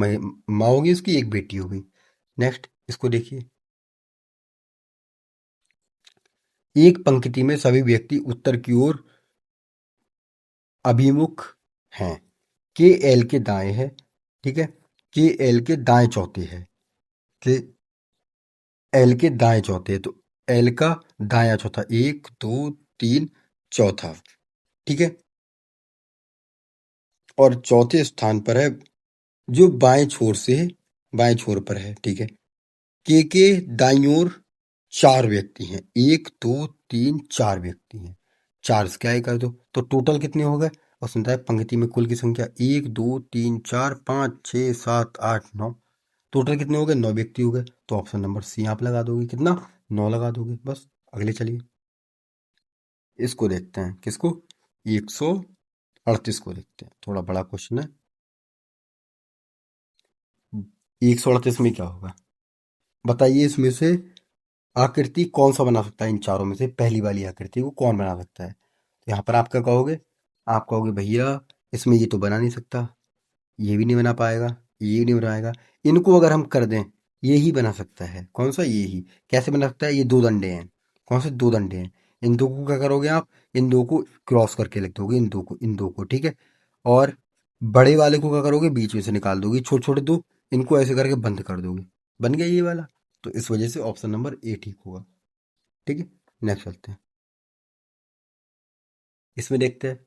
माँ होगी उसकी, एक बेटी हो गई। नेक्स्ट इसको देखिए। एक पंक्ति में सभी व्यक्ति उत्तर की ओर अभिमुख हैं। के एल के दाएं है, ठीक है? के एल के दाएं चौथे है। के एल के दाएं चौथे है, तो एल का दायां चौथा, एक दो तीन, चौथा, ठीक है? और चौथे स्थान पर है जो बाएं छोर से है, बाएं छोर पर है, ठीक है? के दाईं ओर चार व्यक्ति हैं। एक दो तीन चार व्यक्ति हैं। चार से क्या ही कर दो, तो टोटल कितने हो गए? और सुनता है पंक्ति में कुल की संख्या एक दो तीन चार पाँच छः सात आठ नौ। टोटल कितने हो गए? 9 व्यक्ति हो गए। तो ऑप्शन नंबर सी आप लगा दोगे। कितना? 9 लगा दोगे बस। अगले चलिए, इसको देखते हैं। किसको? 138 को देखते हैं। थोड़ा बड़ा क्वेश्चन है। 138 में क्या होगा बताइए? इसमें से आकृति कौन सा बना सकता है? इन चारों में से पहली वाली आकृति को कौन बना सकता है? तो यहाँ पर आप क्या कहोगे? आप कहोगे भैया इसमें ये तो बना नहीं सकता, ये भी नहीं बना पाएगा, ये भी नहीं बनाएगा। इनको अगर हम कर दें, ये ही बना सकता है। कौन सा? ये ही। कैसे बना सकता है? ये दो डंडे हैं। कौन से? दो डंडे हैं। इन दो को क्या करोगे आप? इन दो को क्रॉस करके लिख दोगे, इन दो को, इन दो को, ठीक है? और बड़े वाले को क्या करोगे? बीच में से निकाल दोगे। छोटे छोटे दो, इनको ऐसे करके बंद कर दोगे। बन गया ये वाला। तो इस वजह से ऑप्शन नंबर ए ठीक होगा, ठीक है? नेक्स्ट चलते हैं। इसमें देखते हैं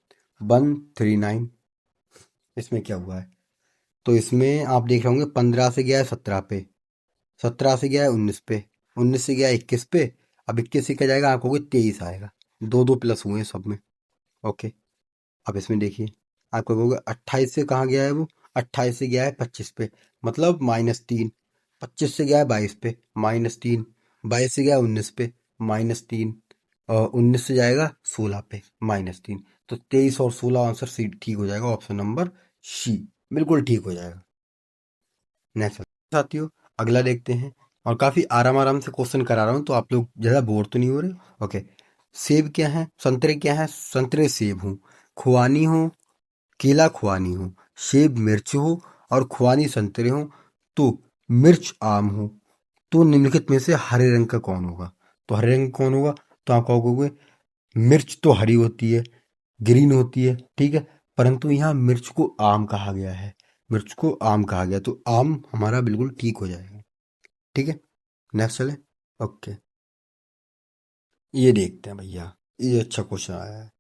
139। इसमें क्या हुआ है? तो इसमें आप देख रहे होंगे 15 से गया है 17 पे, 17 से गया है 19 पे, 19 से गया है 21 पे। अब 21 से क्या जाएगा? आप कहोगे 23 आएगा। दो दो प्लस हुए हैं सब में। ओके, अब इसमें देखिए। आप कहोगे 28 से कहाँ गया है वो? 28 से गया है 25 पे, मतलब -3। 25 से गया है 22 पे, -3। 22 से गया है 19 पे, -3। और 19 से जाएगा 16 पे, -3। तो 23 और 16 आंसर सी ठीक हो जाएगा। ऑप्शन नंबर सी बिल्कुल ठीक हो जाएगा। नेक्स्ट साथियों, अगला देखते हैं। और काफी आराम आराम से क्वेश्चन करा रहा हूँ, तो आप लोग ज्यादा बोर तो नहीं हो रहे? ओके। सेब क्या है? संतरे क्या है? संतरे सेब हूँ। खुबानी हो, केला खुबानी हो। सेब मिर्च हो और खुबानी संतरे हो, तो मिर्च आम हो। तो निम्नलिखित में से हरे रंग का कौन होगा? तो हरे रंग कौन होगा? तो आप कहोगे मिर्च तो हरी होती है, ग्रीन होती है, ठीक है? परंतु यहाँ मिर्च को आम कहा गया है। मिर्च को आम कहा गया, तो आम हमारा बिल्कुल ठीक हो जाएगा, ठीक है? नेक्स्ट चले। ओके, ये देखते हैं भैया। ये अच्छा क्वेश्चन आया है।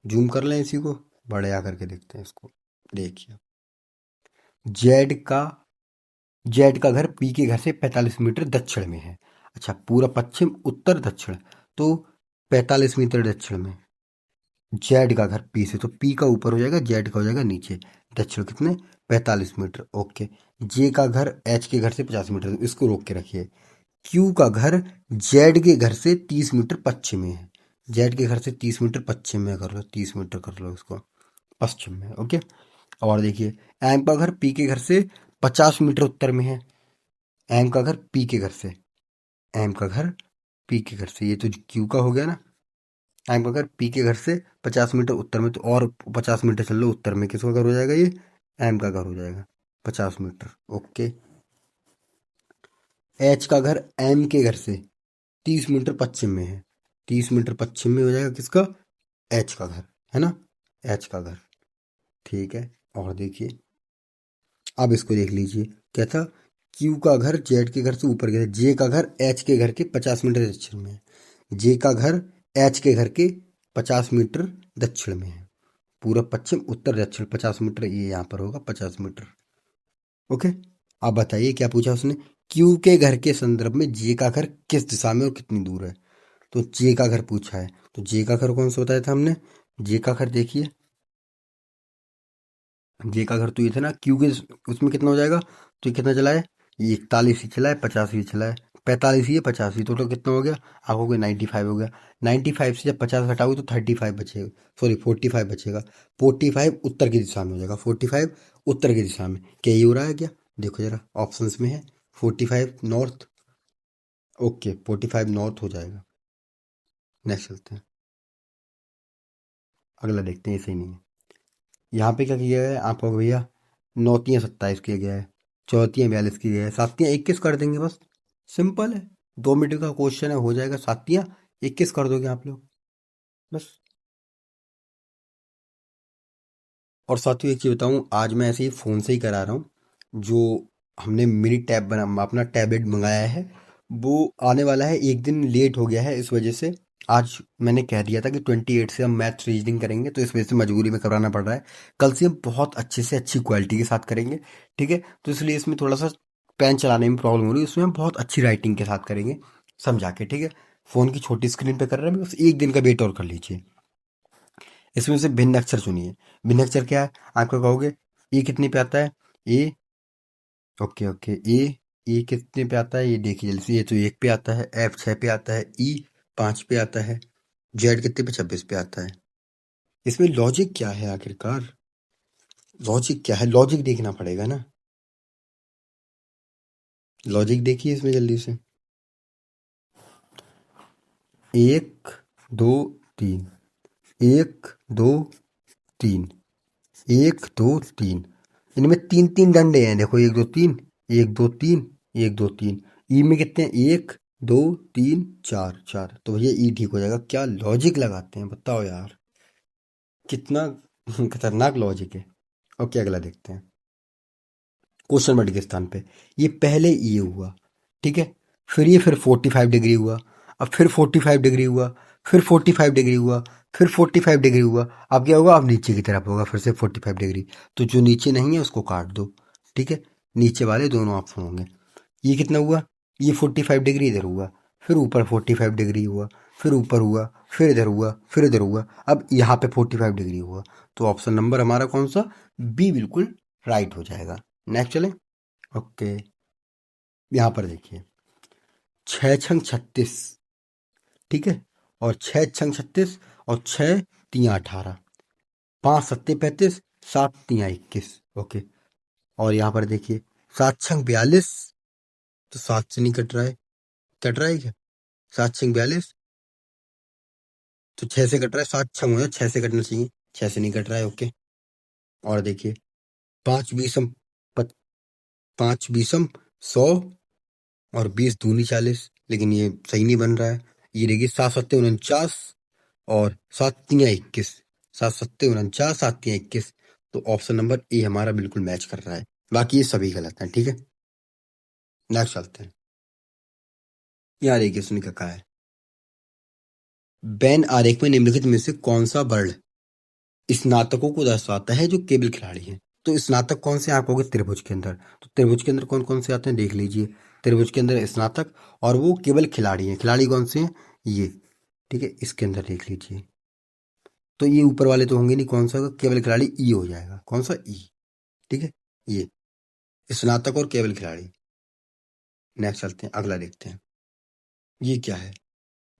जूम कर लें इसी को, बड़े आकर के देखते हैं इसको। देखिए, जेड का जेड का घर पी के घर से 45 मीटर दक्षिण में है। अच्छा, पूरा पश्चिम उत्तर दक्षिण, तो 45 मीटर दक्षिण में जेड का घर पी से, तो पी का ऊपर हो जाएगा, जेड का हो जाएगा नीचे। दक्षिण कितने? 45 मीटर। ओके। जे का घर एच के घर से 50 मीटर, तो इसको रोक के रखिए। क्यू का घर जेड के घर से 30 मीटर पश्चिम में है। जेड के घर से 30 मीटर पश्चिम में कर लो, 30 मीटर कर लो इसको पश्चिम में। ओके। और देखिए, एम का घर पी के घर से 50 मीटर उत्तर में है। एम का घर पी के घर से, एम का घर पी के घर से, ये तो क्यू का हो गया ना। एम का घर पी के घर से 50 मीटर उत्तर में, तो और 50 मीटर चल लो उत्तर में, किसका घर हो जाएगा? ये एम का घर हो जाएगा 50 मीटर। ओके। एच का घर एम के घर से 30 मीटर पश्चिम में है। 30 मीटर पश्चिम में हो जाएगा किसका? एच का घर, है ना? एच का घर। ठीक है। और देखिए, अब इसको देख लीजिए, क्या था, क्यू का घर जेड के घर से ऊपर गया, जे का घर एच के घर के 50 मीटर दक्षिण में है। जे का घर एच के घर के 50 मीटर दक्षिण में है। पूरब पश्चिम उत्तर दक्षिण 50 मीटर, ये यहाँ पर होगा 50 मीटर। ओके। अब बताइए क्या पूछा उसने, क्यू के घर के संदर्भ में जे का घर किस दिशा में और कितनी दूर है। तो जे का घर पूछा है, तो जे का घर कौन सा बताया था हमने, जे का घर देखिए, जे का घर तो ये था ना, क्यू के उसमें कितना हो जाएगा, तो ये कितना चला है, ये 41 ही चला है, 50 ही चला है, 45 ही है, 50 ही, तो कितना हो गया आपको, कोई 95 हो गया। 95 से जब 50 घटाओगे तो 35 बचेगा, सॉरी 45 बचेगा। 45 उत्तर की दिशा में हो जाएगा, 45 उत्तर की दिशा में, क्या ये हो रहा है क्या, देखो जरा ऑप्शंस में है, 45 नॉर्थ, ओके 45 नॉर्थ हो जाएगा। नेक्स्ट चलते हैं, अगला देखते हैं, ये सही नहीं है। यहाँ पे क्या किया है आपको भैया, नौतियाँ 27 किया गया है, चौथियाँ 42 की गया है, सातियाँ 21 कर देंगे बस, सिंपल है, 2 मीटर का क्वेश्चन है, हो जाएगा, सातियाँ 21 कर दोगे आप लोग बस। और साथियों एक चीज़ बताऊँ, आज मैं ऐसे ही फ़ोन से ही करा रहा हूँ, जो हमने मिनी टैब बना अपना टैबलेट मंगाया है, वो आने वाला है, एक दिन लेट हो गया है, इस वजह से आज मैंने कह दिया था कि 28 से हम मैथ्स रीजनिंग करेंगे, तो इस वजह से मजबूरी में कराना पड़ रहा है। कल से हम बहुत अच्छे से अच्छी क्वालिटी के साथ करेंगे, ठीक है। तो इसलिए इसमें थोड़ा सा पेन चलाने में प्रॉब्लम हो रही है, उसमें हम बहुत अच्छी राइटिंग के साथ करेंगे, समझा के, ठीक है। फ़ोन की छोटी स्क्रीन पे कर रहे हैं, बस एक दिन का वेट और कर लीजिए। इसमें से भिन्न अक्षर चुनिए। भिन्न अक्षर क्या है आपको कहोगे, ए कितने पे आता है, ए, ओके ओके, ए कितने पे आता है, ये देखिए जल्दी से, ये तो 1 पे आता है, एफ 6 पे आता है, ई 5 पे आता है, जेड कितने पे 26 पे आता है। इसमें लॉजिक क्या है आखिरकार, लॉजिक क्या है, लॉजिक देखना पड़ेगा ना, लॉजिक देखिए इसमें जल्दी से, 1 2 3, 1 2 3, 1 2 3, इनमें 3 3 डंडे हैं, देखो 1 2 3, 1 2 3, 1 2 3, ई में कितने हैं, 1 2 3 4 4, तो भैया ई ठीक हो जाएगा। क्या लॉजिक लगाते हैं बताओ यार, कितना खतरनाक लॉजिक है। ओके अगला देखते हैं, क्वेश्चन वर्ड के स्थान पे, ये पहले ये हुआ, ठीक है, फिर ये फिर 45 डिग्री हुआ, अब फिर 45 डिग्री हुआ, फिर 45 डिग्री हुआ, फिर 45 डिग्री हुआ, अब क्या होगा, अब नीचे की तरफ होगा फिर से 45 डिग्री, तो जो नीचे नहीं है उसको काट दो, ठीक है, नीचे वाले दोनों ऑप्शन होंगे। ये कितना हुआ, ये 45 डिग्री इधर हुआ, फिर ऊपर 45 डिग्री हुआ, फिर ऊपर हुआ, फिर इधर हुआ, फिर इधर हुआ, अब यहाँ पे 45 डिग्री हुआ, तो ऑप्शन नंबर हमारा कौन सा, बी बिल्कुल राइट हो जाएगा। नेक्स्ट चलें, ओके, यहाँ पर देखिए, 6 छंग 36, ठीक है, और 6 छंग 36, और 6 3 18, 5 7 35, 7 3 21, ओके। और यहाँ पर देखिए, 7 छंग 42, तो 7 से नहीं कट रहा है, कट रहा है क्या, 7 छंग 42, तो 6 से कट रहा है, 7 छंग हो जाए, 6 से कटना चाहिए, 6 से नहीं कट रहा है, ओके। और देखिए, 5 बीसम 5 बीसम 100, और 20 दूनी 40, लेकिन ये सही नहीं बन रहा है। ये देखिए, 7 7 49, और 7 3 21, 7 7 49, 7 3 21, तो ऑप्शन नंबर ए हमारा बिल्कुल मैच कर रहा है, बाकी ये सभी गलत हैं, ठीक है। नेक्स्ट चलते हैं, यहाँ देखिए सुनिए क्या कहा है, बैन आरेख में निम्नलिखित में से कौन सा वर्ण स्नातकों को दर्शाता है जो केवल खिलाड़ी हैं। तो स्नातक कौन से आप कहोगे, त्रिभुज के अंदर, तो त्रिभुज के अंदर कौन कौन से आते हैं देख लीजिए, त्रिभुज के अंदर स्नातक, और वो केवल खिलाड़ी हैं, खिलाड़ी कौन से हैं, ये, ठीक है, इसके अंदर देख लीजिए, तो ये ऊपर वाले तो होंगे नहीं, कौन सा होगा, केवल खिलाड़ी ई हो जाएगा, कौन सा ई, ठीक है, ये स्नातक और केवल खिलाड़ी। नेक्स्ट चलते हैं, अगला देखते हैं, ये क्या है,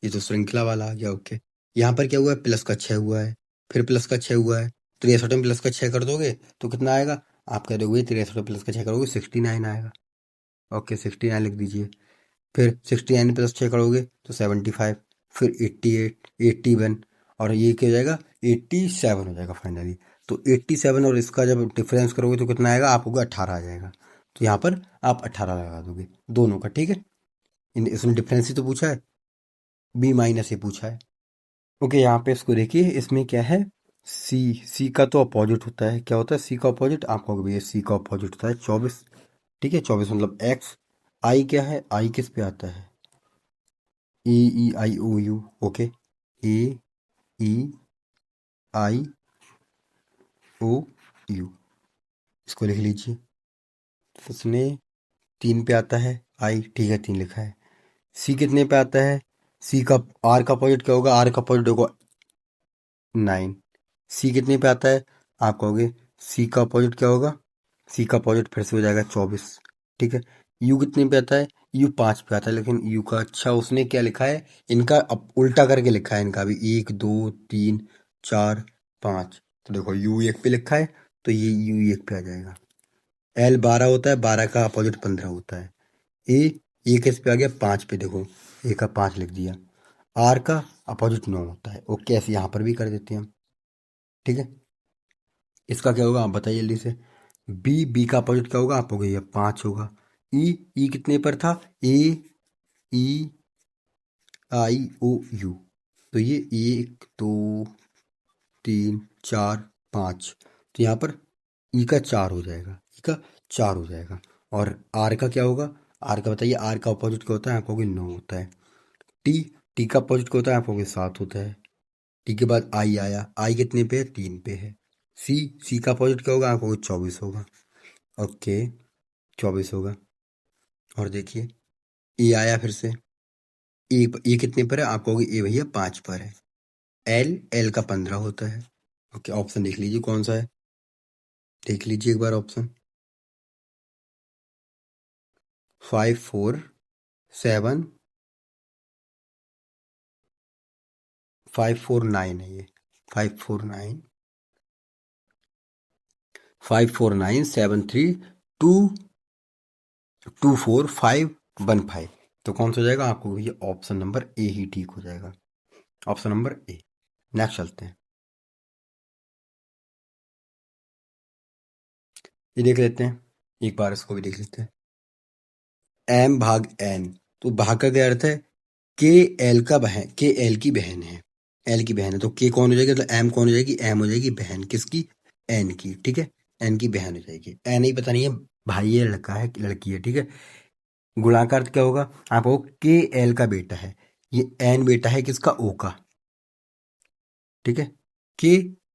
ये तो श्रृंखला वाला आ गया, ओके। यहाँ पर क्या हुआ है, +6 हुआ है, फिर +6 हुआ है, 63 में +6 कर दोगे तो कितना आएगा, आप कह दोगे 63 में +6 करोगे 69 आएगा, ओके 69 लिख दीजिए। फिर 69 +6 करोगे तो 75, फिर 88, 81, और ये क्या हो जाएगा, 87 हो जाएगा फाइनली। तो 87 और इसका जब डिफरेंस करोगे तो कितना आएगा, आपको 18 आ जाएगा, तो यहाँ पर आप 18 लगा दोगे दोनों का, ठीक है। इसमें डिफरेंस ही तो पूछा है, बी माइनस ए पूछा है, ओके। यहाँ पे इसको देखिए, इसमें क्या है, सी का तो अपोजिट होता है, क्या होता है सी का अपोजिट, आप कहोगे भैया सी का अपोजिट होता है 24। ठीक है, 24 मतलब एक्स। आई क्या है, आई किस पे आता है, A E I O U. Okay, A E I O U, इसको लिख लीजिए। उसने 3 पे आता है आई, ठीक है 3 लिखा है। सी कितने पे आता है, सी का आर का अपोजिट क्या होगा, आर का अपोजिट होगा 9। सी कितने पे आता है, आप कहोगे सी का अपोजिट क्या होगा, सी का अपोजिट फिर से हो जाएगा 24। ठीक है, यू कितने पे आता है, यू 5 पे आता है, लेकिन यू का अच्छा उसने क्या लिखा है, इनका अब उल्टा करके लिखा है इनका भी, 1 2 3 4 5। तो देखो यू 1 पे लिखा है, तो ये यू 1 पे आ जाएगा। एल 12 होता है, 12 का अपोजिट 15 होता है। ए ए किस पे आ गया, 5 पे, देखो ए का 5 लिख दिया। आर का अपोजिट 9 होता है। ओके, ऐसे यहाँ पर भी कर देते हैं हम। ठीक है, इसका क्या होगा आप बताइए जल्दी से। बी का अपोजिट क्या होगा, आप हो गई, ये 5 होगा। ई ई कितने पर था, ए ई आई ओ यू, तो ये 1 2 3 4 5, तो यहाँ पर ई का 4 हो जाएगा, ई का 4 हो जाएगा। और आर का क्या होगा, आर का बताइए, आर का अपोजिट क्या होता है, आप कहोगे 9 होता है। टी टी का अपोजिट क्या होता है, आप कहोगे 7 होता है। टी के बाद आई आया, आई कितने पे है, 3 पे है। सी का अपोजिट क्या होगा, आप कहोगे 24 होगा। ओके, 24 होगा। और देखिए ए आया फिर से, ए कितने पर है, आप कहोगे ए भैया 5 पर है। एल का 15 होता है। ओके, ऑप्शन देख लीजिए कौन सा है, देख लीजिए एक बार ऑप्शन। 5 4 7 5 4 9 है ये, 5 4 9 5 4 9 7 3 2 4 5 1 5। तो कौन सा हो जाएगा, आपको ये ऑप्शन नंबर ए ही ठीक हो जाएगा, ऑप्शन नंबर ए। नेक्स्ट चलते हैं, ये देख लेते हैं, एक बार इसको भी देख लेते हैं। एम भाग एन, तो भाग का क्या अर्थ है, के एल का बहन, के एल की बहन है, एल की बहन है, तो के कौन हो जाएगी, मतलब एम कौन हो जाएगी, एम हो जाएगी बहन किसकी, एन की। ठीक है, एन की बहन हो जाएगी। एन ही पता नहीं है भाई है लड़का है कि लड़की है। ठीक है, गुणाकार अर्थ क्या होगा, आपको के एल का बेटा है, ये एन बेटा है किसका, ओ का। ठीक है, के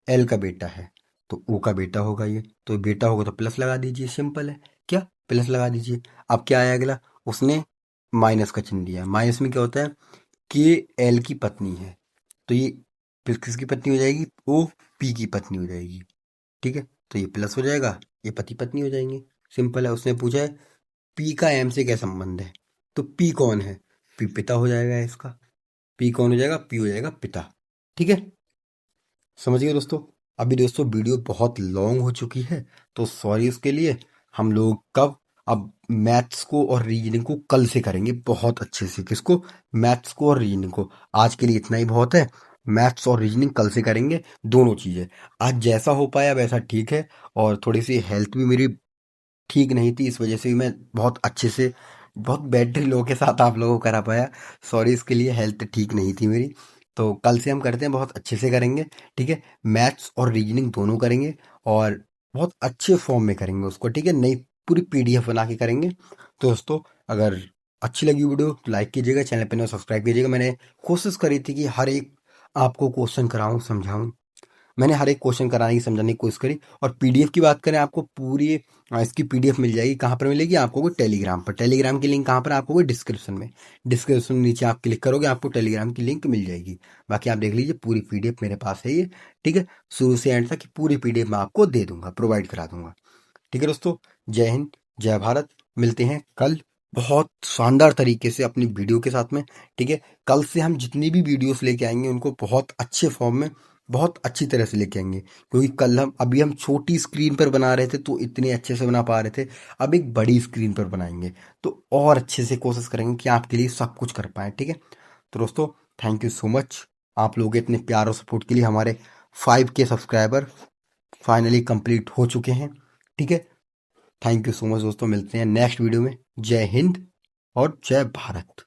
एल का बेटा है, तो ओ का बेटा होगा ये, तो बेटा होगा तो प्लस लगा दीजिए, सिंपल है, क्या प्लस लगा दीजिए। अब क्या आया अगला, उसने माइनस का चिन्ह दिया, माइनस में क्या होता है, के एल की पत्नी है, तो ये फिर किसकी पत्नी हो जाएगी, ओ पी की पत्नी हो जाएगी। ठीक है, तो ये प्लस हो जाएगा, ये पति पत्नी हो जाएंगे। सिंपल है, उसने पूछा है पी का एम से क्या संबंध है, तो पी कौन है, पी पिता हो जाएगा इसका, पी कौन हो जाएगा, पी हो जाएगा पिता। ठीक है, समझ गए दोस्तों। अभी दोस्तों वीडियो बहुत लॉन्ग हो चुकी है, तो सॉरी उसके लिए। हम लोग कब, अब मैथ्स को और रीजनिंग को कल से करेंगे बहुत अच्छे से, किसको, मैथ्स को और रीजनिंग को। आज के लिए इतना ही बहुत है, मैथ्स और रीजनिंग कल से करेंगे, दोनों चीज़ें। आज जैसा हो पाया वैसा ठीक है, और थोड़ी सी हेल्थ भी मेरी ठीक नहीं थी, इस वजह से भी मैं बहुत अच्छे से, बहुत बैटरी लो के साथ आप लोगों को करा पाया। सॉरी इसके लिए, हेल्थ ठीक नहीं थी मेरी। तो कल से हम करते हैं, बहुत अच्छे से करेंगे। ठीक है, मैथ्स और रीजनिंग दोनों करेंगे, और बहुत अच्छे फॉर्म में करेंगे उसको। ठीक है, नई पूरी पीडीएफ बना के करेंगे। तो दोस्तों, अगर अच्छी लगी वीडियो तो लाइक कीजिएगा, चैनल पर सब्सक्राइब कीजिएगा। मैंने कोशिश करी थी कि हर एक आपको क्वेश्चन कराऊं, समझाऊं। मैंने हर एक क्वेश्चन कराने की, समझाने की कोशिश करी। और पीडीएफ की बात करें, आपको पूरी इसकी पीडीएफ मिल जाएगी, कहाँ पर मिलेगी आपको, टेलीग्राम पर। टेलीग्राम की लिंक कहाँ पर, आपको डिस्क्रिप्शन में, डिस्क्रिप्शन में नीचे आप क्लिक करोगे, आपको टेलीग्राम की लिंक मिल जाएगी। बाकी आप देख लीजिए, पूरी पीडीएफ मेरे पास है ये। ठीक है, शुरू से एंड तक की पूरी पीडीएफ मैं आपको दे दूंगा, प्रोवाइड करा दूंगा। ठीक है दोस्तों, जय हिंद, जय भारत। मिलते हैं कल बहुत शानदार तरीके से अपनी वीडियो के साथ में। ठीक है, कल से हम जितनी भी वीडियोस लेके आएंगे उनको बहुत अच्छे फॉर्म में, बहुत अच्छी तरह से लेके आएंगे। क्योंकि कल हम छोटी स्क्रीन पर बना रहे थे तो इतने अच्छे से बना पा रहे थे, अब एक बड़ी स्क्रीन पर बनाएंगे तो और अच्छे से कोशिश करेंगे कि आपके लिए सब कुछ कर पाए। ठीक है, तो दोस्तों, थैंक यू सो मच आप लोगों के इतने प्यार और सपोर्ट के लिए। हमारे 5K सब्सक्राइबर फाइनली कंप्लीट हो चुके हैं। ठीक है, थैंक यू सो मच दोस्तों, मिलते हैं नेक्स्ट वीडियो में। जय हिंद और जय भारत।